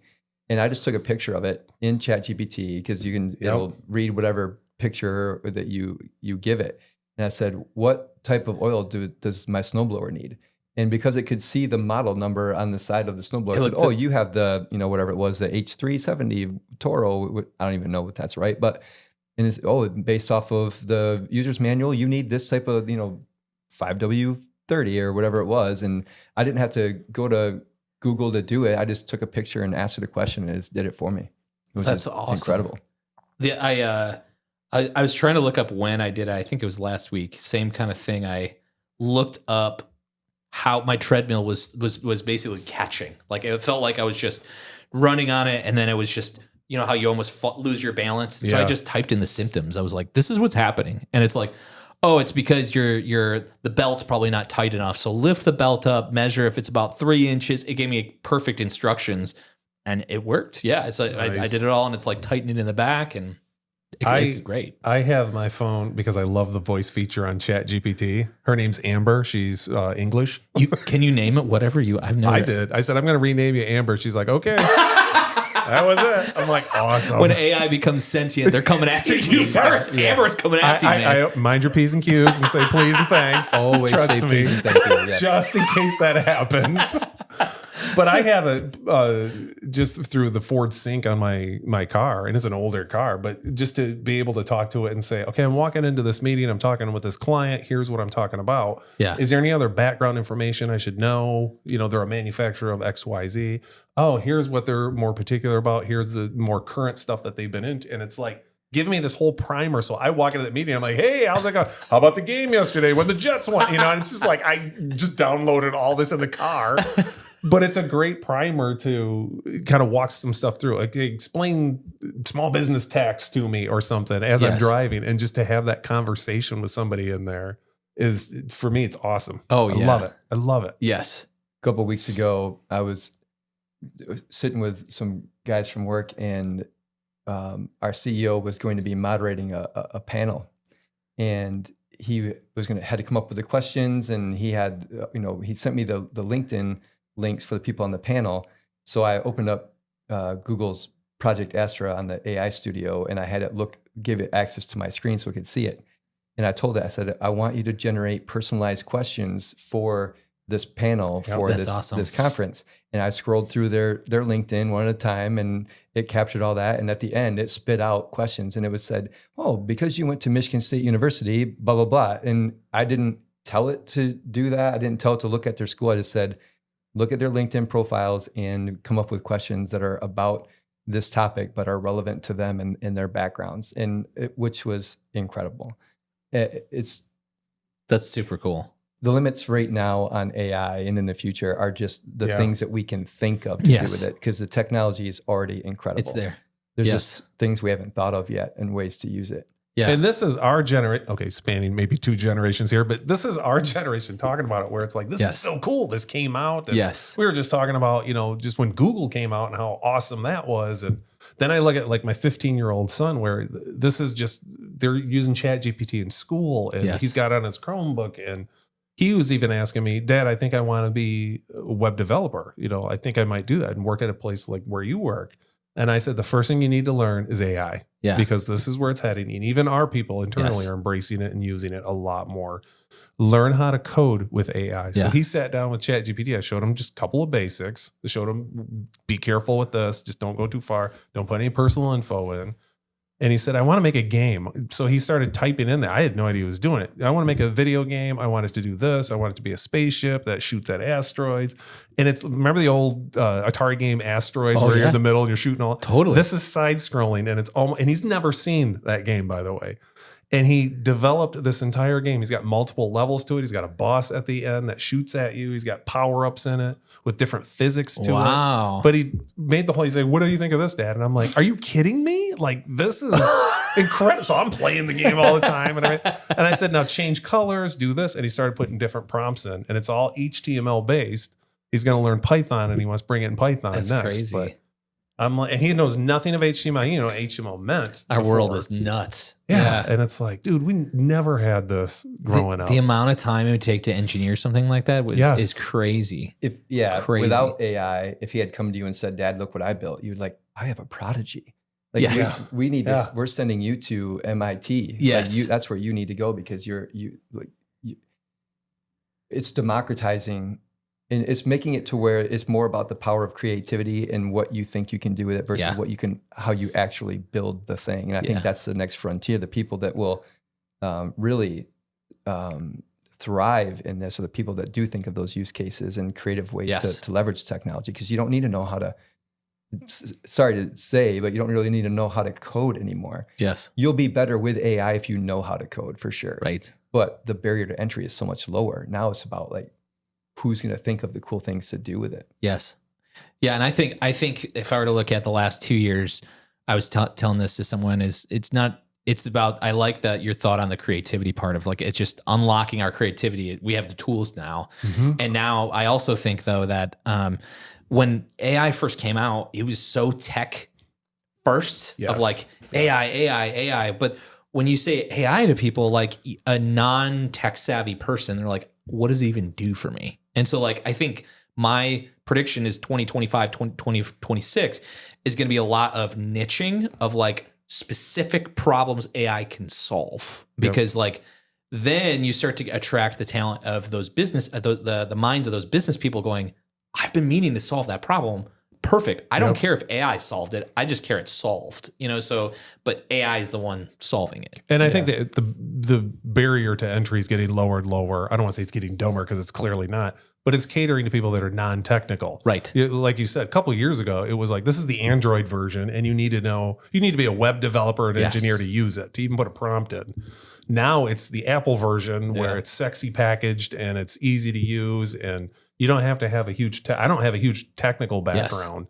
And I just took a picture of it in ChatGPT because it'll read whatever picture that you give it. And I said, what type of oil does my snowblower need? And because it could see the model number on the side of the snowblower, it said, you have the, whatever it was, the H370 Toro. I don't even know if that's right, but it's based off of the user's manual, you need this type of, 5W30 or whatever it was. And I didn't have to go to Google to do it. I just took a picture and asked it a question and it did it for me. That's awesome. Incredible. I was trying to look up when I did it. I think it was last week. Same kind of thing. I looked up how my treadmill was basically catching. Like it felt like I was just running on it, and then it was just how you almost lose your balance. So I just typed in the symptoms. I was like, this is what's happening, and it's like, oh, it's because the belt's probably not tight enough. So lift the belt up, measure if it's about 3 inches. It gave me perfect instructions, and it worked. Yeah, it's like nice. I did it all, and it's like tighten it in the back and. It's great. I have my phone because I love the voice feature on ChatGPT. Her name's Amber. She's English. Can you name it whatever you? I did. I said I'm going to rename you Amber. She's like, okay. That was it. I'm like, awesome. When AI becomes sentient, they're coming after you first. Yeah. Amber's coming after you, man. I mind your P's and Q's and say please and thanks. Always trust say me. Please and thank you. Yeah. Just in case that happens. But I have it just through the Ford Sync on my car, and it's an older car, but just to be able to talk to it and say, okay, I'm walking into this meeting, I'm talking with this client, here's what I'm talking about. Yeah. Is there any other background information I should know? You know, they're a manufacturer of XYZ. Oh, here's what they're more particular about. Here's the more current stuff that they've been into. And it's like, give me this whole primer. So I walk into that meeting, I'm like, hey, how's it going? How about the game yesterday when the Jets won? You know, and it's just like, I just downloaded all this in the car. But it's a great primer to kind of walk some stuff through. Like, explain small business tax to me or something as I'm driving. And just to have that conversation with somebody in there is, for me, it's awesome. Oh, yeah. I love it. I love it. Yes. A couple of weeks ago, I was sitting with some guys from work, and our CEO was going to be moderating a panel, and he was had to come up with the questions, and he had, he sent me the LinkedIn links for the people on the panel. So I opened up Google's Project Astra on the AI Studio, and I had it give it access to my screen so it could see it. And I told it, I said, I want you to generate personalized questions for this panel, for this conference. And I scrolled through their LinkedIn one at a time, and it captured all that. And at the end, it spit out questions, and it was said, oh, because you went to Michigan State University, blah, blah, blah. And I didn't tell it to do that. I didn't tell it to look at their school. I just said, look at their LinkedIn profiles and come up with questions that are about this topic, but are relevant to them and their backgrounds, which was incredible. That's super cool. The limits right now on AI and in the future are just the things that we can think of to do with it, because the technology is already incredible. It's there. There's just things we haven't thought of yet and ways to use it. Yeah. And this is our generation, okay, spanning maybe 2 generations here, but this is our generation talking about it, where it's like, this is so cool. This came out. And we were just talking about, just when Google came out and how awesome that was. And then I look at like my 15-year-old son, where this is just, they're using ChatGPT in school, and he's got on his Chromebook, and he was even asking me, Dad, I think I want to be a web developer. I think I might do that and work at a place like where you work. And I said, the first thing you need to learn is AI, because this is where it's heading. And even our people internally are embracing it and using it a lot more. Learn how to code with AI. So he sat down with ChatGPT. I showed him just a couple of basics. I showed him, be careful with this. Just don't go too far. Don't put any personal info in. And he said, I want to make a game. So he started typing in there. I had no idea he was doing it. I want to make a video game. I want it to do this. I want it to be a spaceship that shoots at asteroids. And it's, remember the old Atari game Asteroids, where you're in the middle and you're shooting all. Totally. This is side scrolling, and it's almost, and he's never seen that game, by the way. And he developed this entire game. He's got multiple levels to it. He's got a boss at the end that shoots at you. He's got power-ups in it with different physics to it. But he made the whole, he's like, what do you think of this, Dad? And I'm like, are you kidding me? Like, this is incredible. So I'm playing the game all the time. And I said, now change colors, do this. And he started putting different prompts in. And it's all HTML based. He's going to learn Python, and he wants to bring it in Python next. That's crazy. But I'm like, and he knows nothing of HTML. You know what HTML meant. Our world is nuts. Yeah. And it's like, dude, we never had this growing up. The amount of time it would take to engineer something like that is crazy. Crazy. Without AI, if he had come to you and said, Dad, look what I built, you'd like, I have a prodigy. Like, we need this. We're sending you to MIT. Yes. Like, that's where you need to go, because it's democratizing. And it's making it to where it's more about the power of creativity and what you think you can do with it versus how you actually build the thing. And I think that's the next frontier. The people that will really thrive in this are the people that do think of those use cases and creative ways to leverage technology. Because you don't need to know how to, sorry to say, but you don't really need to know how to code anymore. Yes. You'll be better with AI if you know how to code, for sure. Right. But the barrier to entry is so much lower. Now it's about like, who's going to think of the cool things to do with it? Yes. Yeah. And I think if I were to look at the last 2 years, I was telling this to someone, it's about, I like that your thought on the creativity part of like, it's just unlocking our creativity. We have the tools now. Mm-hmm. And now I also think though that when AI first came out, it was so tech first of like AI. But when you say AI to people, like a non-tech savvy person, they're like, what does it even do for me? And so like, I think my prediction is 2025, 2026 is going to be a lot of niching of like specific problems AI can solve, because like, then you start to attract the talent of those business, the minds of those business people going, I've been meaning to solve that problem. Perfect. I don't care if AI solved it. I just care it's solved, but AI is the one solving it. And I think that the barrier to entry is getting lower and lower. I don't want to say it's getting dumber because it's clearly not, but it's catering to people that are non-technical. Right. Like you said, a couple of years ago, it was like, this is the Android version and you need to be a web developer and engineer to use it, to even put a prompt in. Now it's the Apple version where it's sexy packaged and it's easy to use, and you don't have to have I don't have a huge technical background.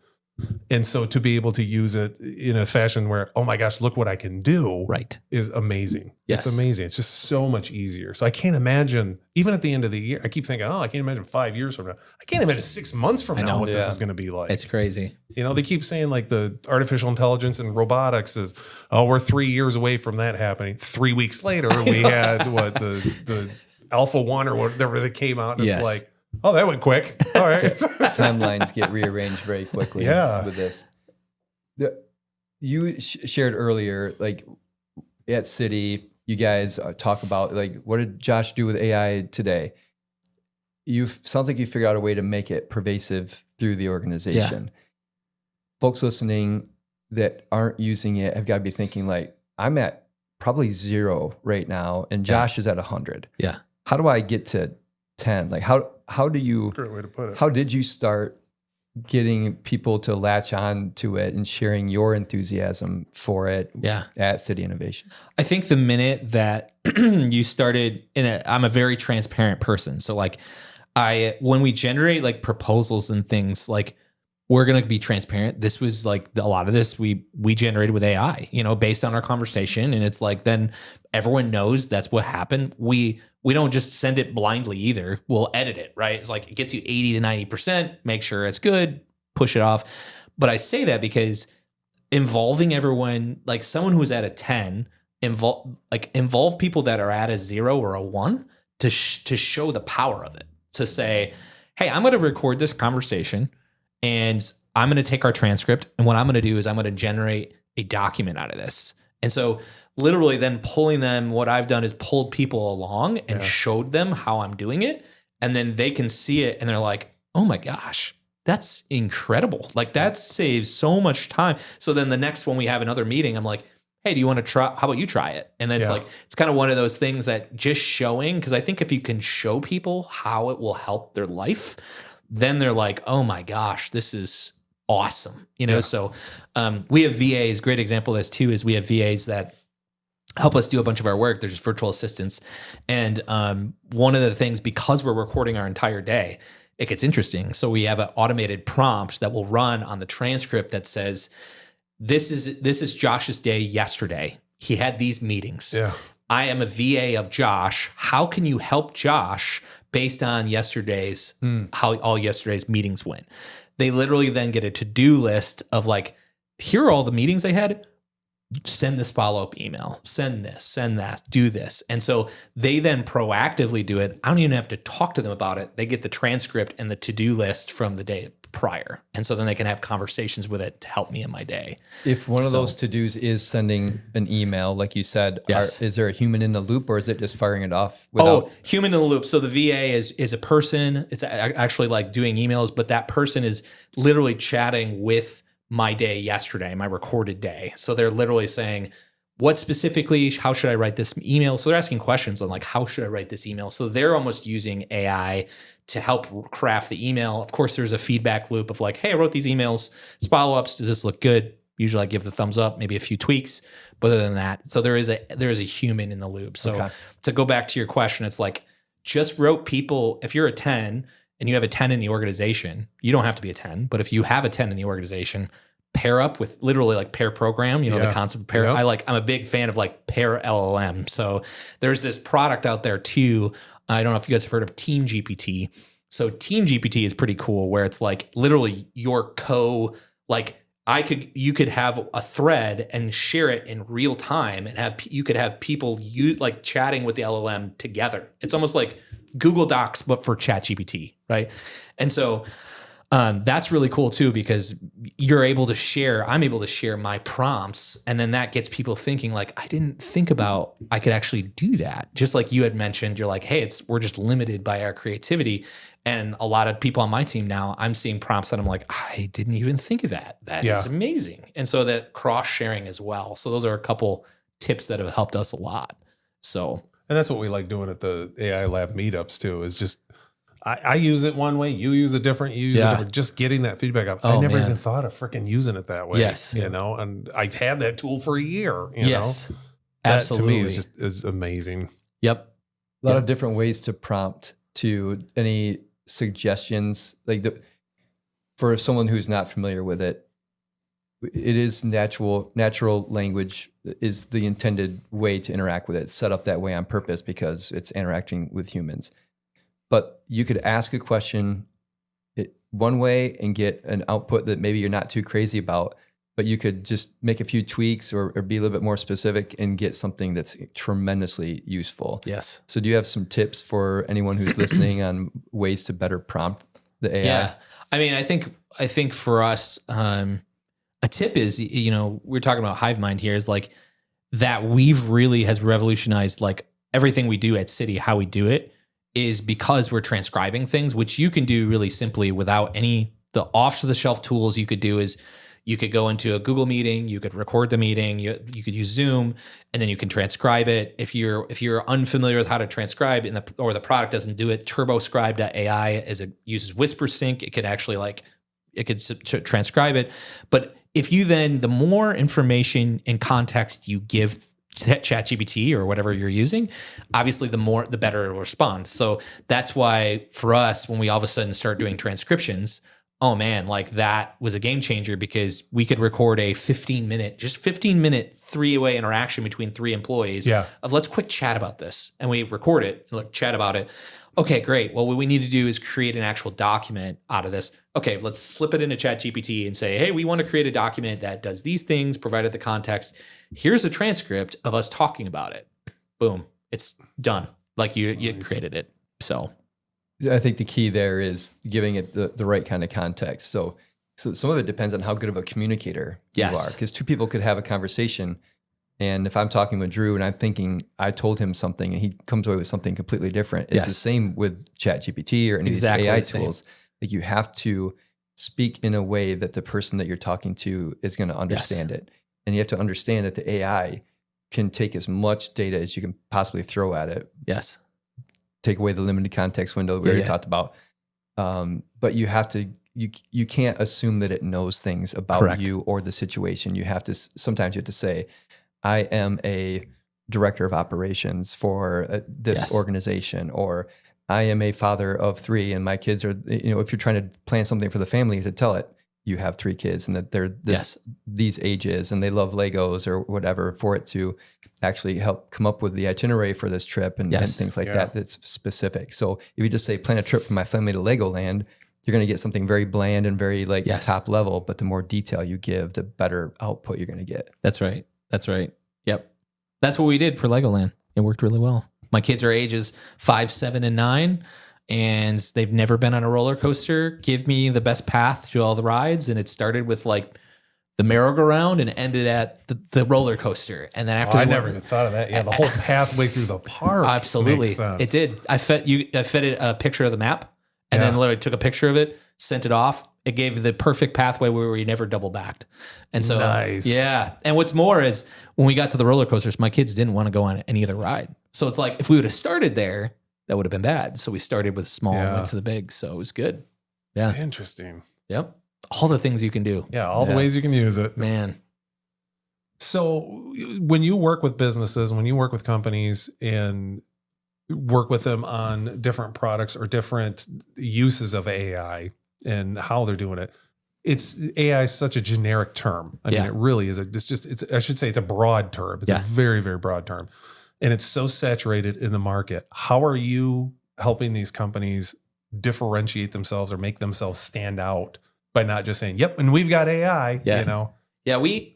And so to be able to use it in a fashion where, oh my gosh, look what I can do is amazing. Yes. It's amazing. It's just so much easier. So I can't imagine, even at the end of the year, I keep thinking, I can't imagine 5 years from now. I can't imagine 6 months from now what this is going to be like. It's crazy. They keep saying like the artificial intelligence and robotics is, we're 3 years away from that happening. 3 weeks later, we had the Alpha 1 or whatever that came out. And it's like, oh, that went quick. All right. Timelines get rearranged very quickly with this. You shared earlier, like at City, you guys talk about like, what did Josh do with AI today? Sounds like you figured out a way to make it pervasive through the organization. Yeah. Folks listening that aren't using it have got to be thinking like, I'm at probably 0 right now and Josh is at 100. Yeah. How do I get to 10? Like how do you, great way to put it. How did you start getting people to latch on to it and sharing your enthusiasm for it at City Innovations? I think the minute that you started I'm a very transparent person. So like when we generate like proposals and things, like we're going to be transparent. This was like a lot of this we generated with AI, based on our conversation. And it's like, then everyone knows that's what happened. We don't just send it blindly either. We'll edit it, right? It's like, it gets you 80 to 90%, make sure it's good, push it off. But I say that because involving everyone, like someone who's at a 10, involve people that are at a 0 or a 1 to show the power of it. To say, hey, I'm going to record this conversation and I'm going to take our transcript. And what I'm going to do is I'm going to generate a document out of this. And so literally then pulling them, what I've done is pulled people along and showed them how I'm doing it. And then they can see it and they're like, oh my gosh, that's incredible. Like that saves so much time. So then the next one we have another meeting, I'm like, hey, do you want to try? How about you try it? And then it's like, it's kind of one of those things that just showing, because I think if you can show people how it will help their life, then they're like, oh my gosh, this is awesome. So we have VAs. Great example of this too is we have VAs that help us do a bunch of our work. They're just virtual assistants. And one of the things, because we're recording our entire day, it gets interesting. So we have an automated prompt that will run on the transcript that says, this is Josh's day yesterday. He had these meetings. Yeah. I am a VA of Josh. How can you help Josh based on yesterday's, how all yesterday's meetings went? They literally then get a to-do list of like, here are all the meetings they had. Send this follow-up email, send this, send that, do this. And so they then proactively do it. I don't even have to talk to them about it. They get the transcript and the to-do list from the day prior. And so then they can have conversations with it to help me in my day. If one of those to-dos is sending an email, like you said, is there a human in the loop or is it just firing it off? Human in the loop. So the VA is a person. It's actually like doing emails, but that person is literally chatting with my day yesterday, my recorded day. So they're literally saying, what specifically, how should I write this email? So they're asking questions on like, how should I write this email? So they're almost using AI to help craft the email. Of course, there's a feedback loop of like, hey, I wrote these emails, it's follow-ups. Does this look good? Usually I give the thumbs up, maybe a few tweaks, but other than that, so there is a human in the loop. So to go back to your question, it's like, just wrote people, if you're a 10, and you have a 10 in the organization, you don't have to be a 10, but if you have a 10 in the organization, pair up with literally like pair program, the concept of pair. Yep. I'm a big fan of like pair LLM. So there's this product out there too. I don't know if you guys have heard of Team GPT. So Team GPT is pretty cool where it's like literally your you could have a thread and share it in real time and you could have people like chatting with the LLM together. It's almost like Google Docs, but for ChatGPT, right? And so that's really cool too, because you're able to share, I'm able to share my prompts. And then that gets people thinking like, I didn't think about I could actually do that. Just like you had mentioned, you're like, hey, we're just limited by our creativity. And a lot of people on my team now, I'm seeing prompts that I'm like, I didn't even think of that. That is amazing. And so that cross sharing as well. So those are a couple tips that have helped us a lot. So, and that's what we like doing at the AI Lab meetups too, is just, I use it one way, you use it different, you use it different, just getting that feedback up. I never even thought of freaking using it that way. Yes. You know, and I've had that tool for a year, you know. Absolutely. That to me is amazing. Yep. A lot of different ways to prompt. To any suggestions, like for someone who's not familiar with it, it is natural language is the intended way to interact with it. It's set up that way on purpose because it's interacting with humans. But you could ask a question one way and get an output that maybe you're not too crazy about, but you could just make a few tweaks or be a little bit more specific and get something that's tremendously useful. Yes. So do you have some tips for anyone who's listening on ways to better prompt the AI? Yeah. I mean, I think for us, a tip is, you know, we're talking about hive mind here, is like that has revolutionized like everything we do at City, how we do it is because we're transcribing things, which you can do really simply without the off the shelf tools you could do is you could go into a Google meeting, you could record the meeting, you could use Zoom, and then you can transcribe it. If you're unfamiliar with how to transcribe or the product doesn't do it, TurboScribe.ai uses WhisperSync. It can actually transcribe it. But if you then, the more information and context you give ChatGPT or whatever you're using, obviously the better it will respond. So that's why for us, when we all of a sudden start doing transcriptions, oh man, like that was a game changer because we could record a 15 minute three-way interaction between three employees of let's quick chat about this. And we record it, chat about it. Okay, great. Well, what we need to do is create an actual document out of this. Okay, let's slip it into ChatGPT and say, hey, we want to create a document that does these things, provided the context. Here's a transcript of us talking about it. Boom, it's done. Like you created it. So I think the key there is giving it the right kind of context. So some of it depends on how good of a communicator you are, because two people could have a conversation. And if I'm talking with Drew and I'm thinking I told him something and he comes away with something completely different, it's the same with ChatGPT or any of these AI tools. Like you have to speak in a way that the person that you're talking to is going to understand it. And you have to understand that the AI can take as much data as you can possibly throw at it. Yes. Take away the limited context window we already talked about. But you have to, you can't assume that it knows things about you or the situation. You have to, sometimes you have to say, I am a director of operations for this organization, or I am a father of 3 and my kids are, if you're trying to plan something for the family, to tell it you have 3 kids and that they're these ages and they love Legos or whatever, for it to actually help come up with the itinerary for this trip and things like that that's specific. So if you just say plan a trip for my family to Legoland, you're going to get something very bland and very top level, but the more detail you give, the better output you're going to get. That's right. That's right. Yep. That's what we did for Legoland. It worked really well. My kids are ages 5, 7, and 9, and they've never been on a roller coaster. Give me the best path to all the rides. And it started with the merry-go-round and ended at the roller coaster. And then after I never even thought of that. Yeah, the whole pathway through the park. Absolutely. Makes sense. It did. I fed it a picture of the map and then literally took a picture of it, sent it off. It gave the perfect pathway where we never double backed. And so, yeah. And what's more is when we got to the roller coasters, my kids didn't want to go on any other ride. So it's like, if we would have started there, that would have been bad. So we started with small and went to the big. So it was good. Yeah. Interesting. Yep. All the things you can do. Yeah. All the ways you can use it. Man. So when you work with businesses, when you work with companies and work with them on different products or different uses of AI and how they're doing it, AI is such a generic term. I mean, it really is. I should say it's a broad term. It's a very, very broad term. And it's so saturated in the market. How are you helping these companies differentiate themselves or make themselves stand out by not just saying, yep, and we've got AI, Yeah, we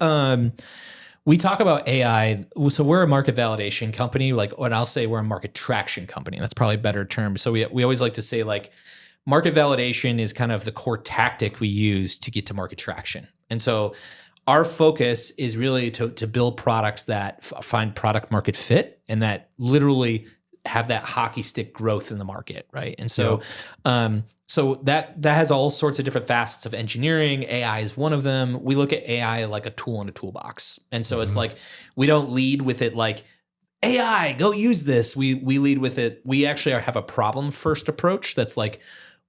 talk about AI. So we're a market validation company, and I'll say we're a market traction company. That's probably a better term. So we always like to say market validation is kind of the core tactic we use to get to market traction. And so our focus is really to build products that find product market fit and that literally have that hockey stick growth in the market, right? And so, so that has all sorts of different facets of engineering. AI is one of them. We look at AI like a tool in a toolbox, and so it's like we don't lead with it like AI, go use this. We lead with it. We actually have a problem first approach. That's like,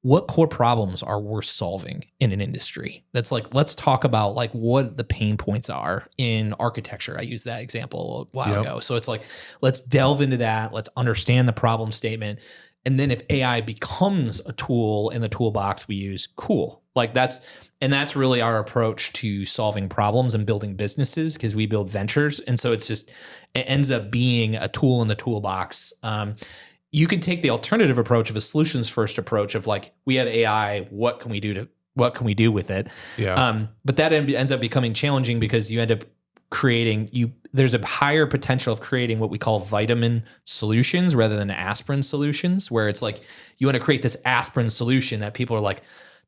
what core problems are worth solving in an industry? That's like, let's talk about like what the pain points are in architecture. I used that example a while ago. So it's like, let's delve into that. Let's understand the problem statement. And then if AI becomes a tool in the toolbox we use, cool. Like that's really our approach to solving problems and building businesses, because we build ventures. And so it ends up being a tool in the toolbox. You can take the alternative approach of a solutions first approach of like, we have AI, what can we do with it? Yeah. But that ends up becoming challenging because you end up there's a higher potential of creating what we call vitamin solutions rather than aspirin solutions, where it's like, you want to create this aspirin solution that people are like,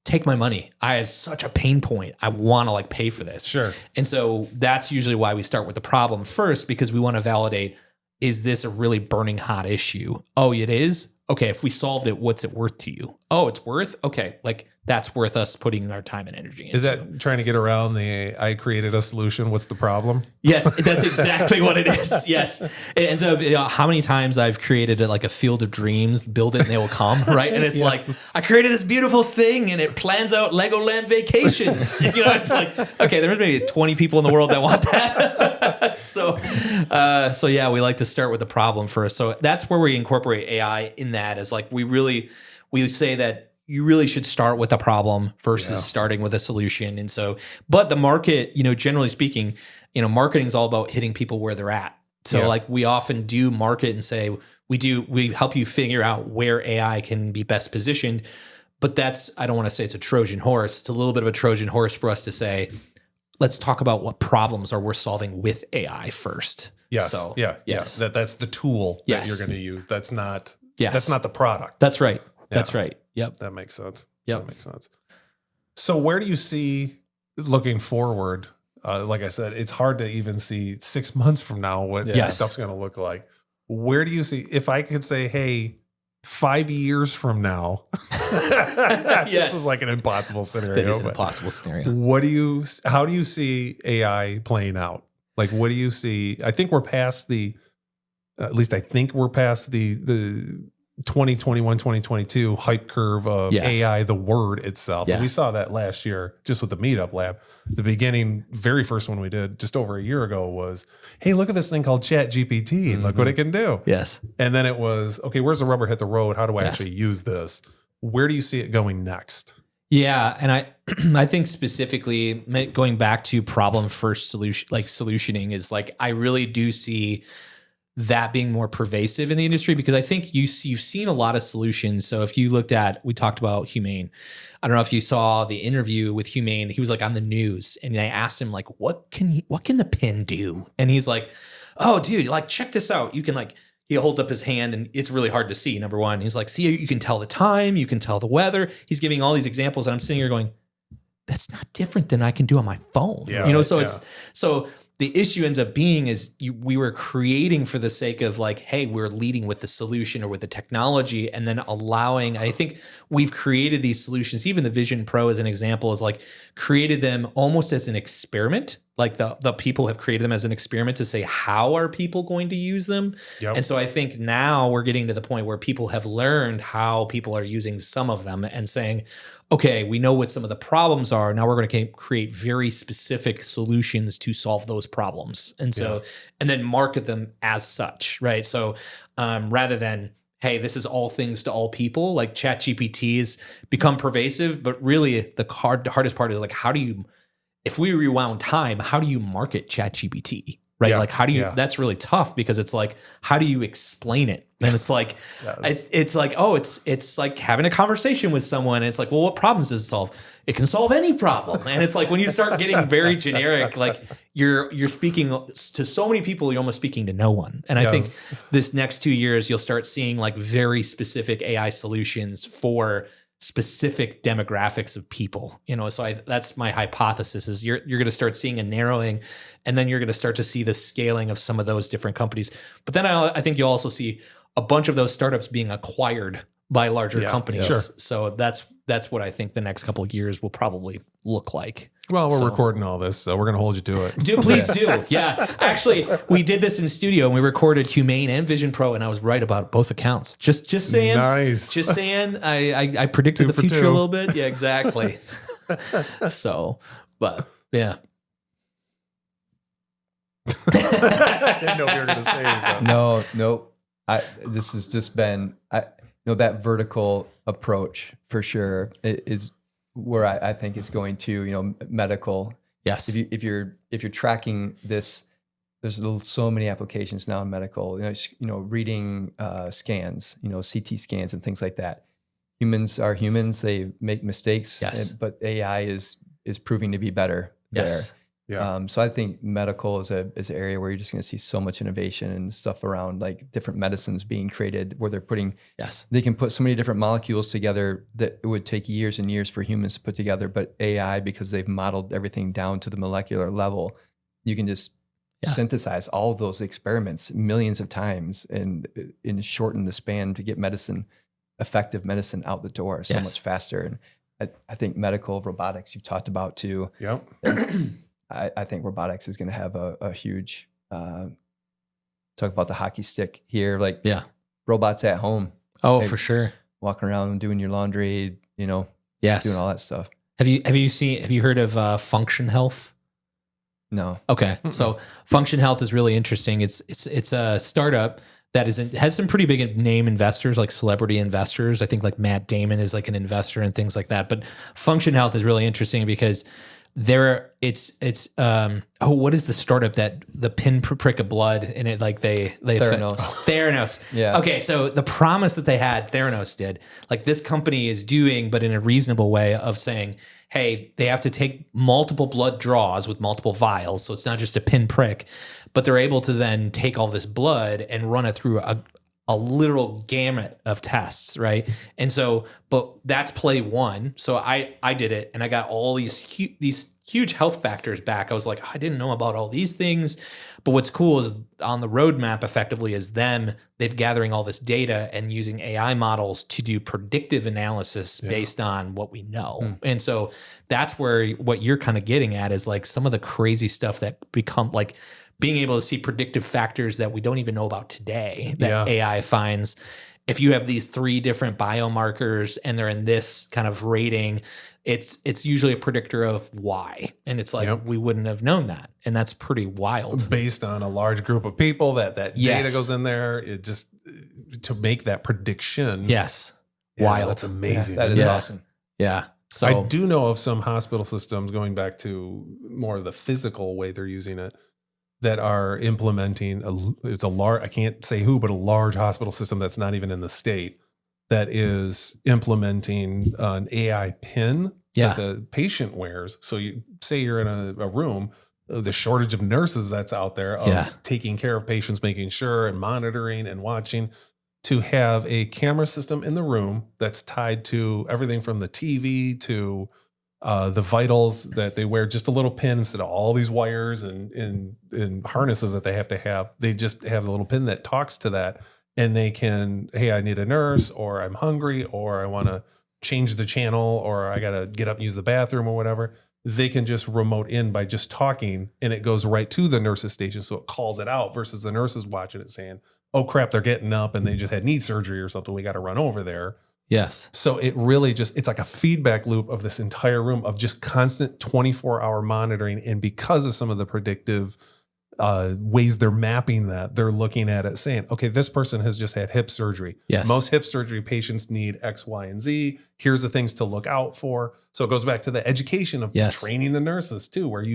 take my money. I have such a pain point. I want to like pay for this. Sure. And so that's usually why we start with the problem first, because we want to validate, is this a really burning hot issue? Oh, it is? Okay, if we solved it, what's it worth to you? Oh, it's worth? Okay, like that's worth us putting our time and energy into. Is that trying to get around I created a solution, what's the problem? Yes, that's exactly what it is. Yes. And so how many times I've created like a field of dreams, build it and they will come, right? And it's like, I created this beautiful thing and it plans out Legoland vacations. It's like, okay, there's maybe 20 people in the world that want that. So yeah, we like to start with the problem first. So that's where we incorporate AI in that, is like, we say that you really should start with a problem versus starting with a solution. And so, but the market, generally speaking, marketing is all about hitting people where they're at. So like we often do market and say, we help you figure out where AI can be best positioned. But I don't want to say it's a Trojan horse. It's a little bit of a Trojan horse for us to say, let's talk about what problems are worth solving with AI first. Yes. So, yes. That's the tool that you're going to use. That's not the product. That's right. That's right. Yep. That makes sense. Yep. That makes sense. So where do you see, looking forward, like I said, it's hard to even see 6 months from now what stuff's going to look like. Where do you see, if I could say, hey, 5 years from now, this is like an impossible scenario. It is an impossible scenario. How do you see AI playing out? Like, what do you see? I think we're past the 2021, 2022 hype curve of AI, the word itself. And we saw that last year just with the Meetup Lab. The beginning, very first one we did just over a year ago was, hey, look at this thing called ChatGPT and look what it can do. Yes. And then it was, okay, where's the rubber hit the road? How do I actually use this? Where do you see it going next? Yeah. And I think specifically going back to problem first solution, like solutioning, is like, I really do see that being more pervasive in the industry, because I think you've seen a lot of solutions. So if you we talked about Humane. I don't know if you saw the interview with Humane. He was like on the news and they asked him like, what can the pen do? And he's like, oh dude, like check this out. You can he holds up his hand and it's really hard to see. Number one, he's like, see, you can tell the time, you can tell the weather. He's giving all these examples and I'm sitting here going, that's not different than I can do on my phone. So the issue ends up being we were creating for the sake of like, hey, we're leading with the solution or with the technology, and then I think we've created these solutions. Even the Vision Pro as an example is like created them almost as an experiment. Like the people have created them as an experiment to say, how are people going to use them? Yep. And so I think now we're getting to the point where people have learned how people are using some of them and saying, okay, we know what some of the problems are. Now we're going to create very specific solutions to solve those problems. And so, and then market them as such, right? So rather than, hey, this is all things to all people, like ChatGPT has become pervasive, but really the hardest part is like, if we rewound time, how do you market ChatGPT, right? Yeah, like how do you, that's really tough, because it's like, how do you explain it? And it's like, it's like, oh, it's like having a conversation with someone. And it's like, well, what problems does it solve? It can solve any problem. And it's like, when you start getting very generic, like you're speaking to so many people, you're almost speaking to no one. And I think this next 2 years, you'll start seeing like very specific AI solutions for specific demographics of people, so that's my hypothesis is you're going to start seeing a narrowing, and then you're going to start to see the scaling of some of those different companies. But then I think you'll also see a bunch of those startups being acquired by larger companies. Sure. So that's what I think the next couple of years will probably look like. Well, we're recording all this, so we're going to hold you to it. Please do. Yeah. Actually, we did this in studio and we recorded Humane and Vision Pro, and I was right about both accounts. Just saying. Nice. Just saying. I predicted the future a little bit. Yeah, exactly. So, but yeah. I didn't know if you were going to say something. No. This has just been, that vertical approach for sure is where I think it's going to, medical. Yes. If you're tracking this, there's so many applications now in medical, reading scans, CT scans and things like that. Humans are humans. They make mistakes, but AI is proving to be better there. Yeah. So I think medical is an area where you're just going to see so much innovation and stuff around like different medicines being created where they can put so many different molecules together that it would take years and years for humans to put together. But AI, because they've modeled everything down to the molecular level, you can just synthesize all of those experiments millions of times and shorten the span to get effective medicine out the door so much faster. And I think medical robotics you've talked about too. Yep. I think robotics is going to have a huge, talk about the hockey stick here, robots at home. Oh, for sure. Walking around doing your laundry, doing all that stuff. Have you heard of Function Health? No. Okay. So Function Health is really interesting. It's a startup that has some pretty big name investors, like celebrity investors. I think like Matt Damon is like an investor and things like that. But Function Health is really interesting because what is the startup that the pinprick of blood in it, like they Theranos. Yeah. Okay, so the promise that they had, Theranos did, like this company is doing, but in a reasonable way of saying, hey, they have to take multiple blood draws with multiple vials, so it's not just a pinprick, but they're able to then take all this blood and run it through a literal gamut of tests, right? And so, but that's play one. So I did it, and I got all these huge health factors back. I was like, I didn't know about all these things. But what's cool is on the roadmap effectively is they've gathering all this data and using AI models to do predictive analysis based on what we know. And so that's where what you're kind of getting at is like some of the crazy stuff that become like being able to see predictive factors that we don't even know about today that AI finds. If you have these 3 different biomarkers and they're in this kind of rating, it's usually a predictor of why. And it's like, we wouldn't have known that. And that's pretty wild. Based on a large group of people, that data goes in there, it just to make that prediction. Yes. Yeah, wild. That's amazing. That is awesome. Yeah. So I do know of some hospital systems, going back to more of the physical way they're using it, that are implementing I can't say who, but a large hospital system that's not even in the state that is implementing an AI pin that the patient wears. So you say you're in a room, the shortage of nurses that's out there of taking care of patients, making sure and monitoring and watching, to have a camera system in the room that's tied to everything from the TV to the vitals, that they wear just a little pin instead of all these wires and harnesses that they have to have. They just have a little pin that talks to that, and they can, hey, I need a nurse, or I'm hungry, or I want to change the channel, or I got to get up and use the bathroom or whatever. They can just remote in by just talking, and it goes right to the nurse's station. So it calls it out versus the nurses watching it saying, oh crap, they're getting up and they just had knee surgery or something. We got to run over there. yes. So it really it's like a feedback loop of this entire room of just constant 24-hour monitoring. And because of some of the predictive ways they're mapping that, they're looking at it saying, okay, this person has just had hip surgery. Yes. Most hip surgery patients need X, Y, and Z. Here's the things to look out for. So it goes back to the education of training the nurses too, where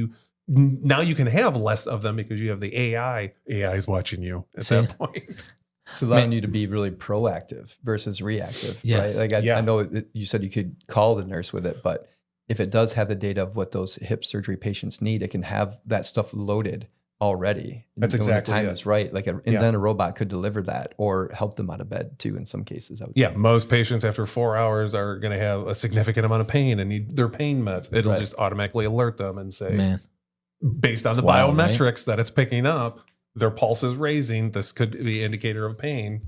now you can have less of them because you have the AI. AI is watching you at that point. It's allowing you to be really proactive versus reactive. Yes. Right? Like I know that you said you could call the nurse with it, but if it does have the data of what those hip surgery patients need, it can have that stuff loaded already. That's when exactly the time it. is right. Like, and then a robot could deliver that or help them out of bed too. In some cases, I would Yeah, say. most patients after 4 hours are going to have a significant amount of pain and need their pain meds. It'll just automatically alert them and say, Man, based on the wild, biometrics that it's picking up, their pulse is raising. This could be an indicator of pain.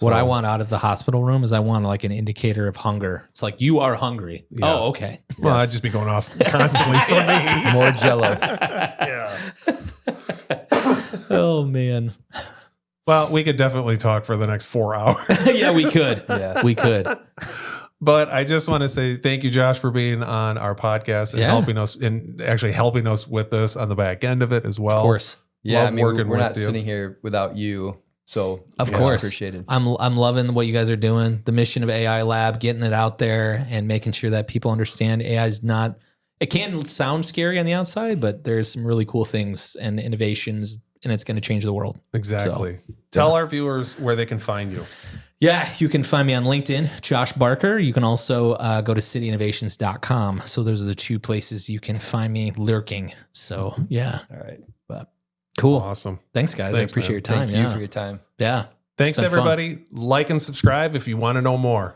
what I So, want out of the hospital room is I want like an indicator of hunger. It's like, you are hungry. Yeah. Oh, okay. Well, I'd just be going off constantly for me. More Jello. Yeah. Oh, man. Well, we could definitely talk for the next 4 hours. Yeah, we could. Yeah. We could. But I just want to say thank you, Josh, for being on our podcast and Yeah. helping us and actually helping us with this on the back end of it as well. Of course. Yeah, Love I mean, working we're with not you. sitting here without you. So Of yeah, course. appreciated. I'm loving what you guys are doing. The mission of AI Lab, getting it out there and making sure that people understand AI is not, it can sound scary on the outside, but there's some really cool things and innovations, and it's going to change the world. Exactly. Tell our viewers where they can find you. Yeah, you can find me on LinkedIn, Josh Barker. You can also go to cityinnovations.com. So those are the two places you can find me lurking. So yeah, All right. but cool. Awesome. Thanks, guys. Thanks, I appreciate man. your time. Thank you for your time. Yeah. Thanks, It's been fun. everybody. Like and subscribe if you want to know more.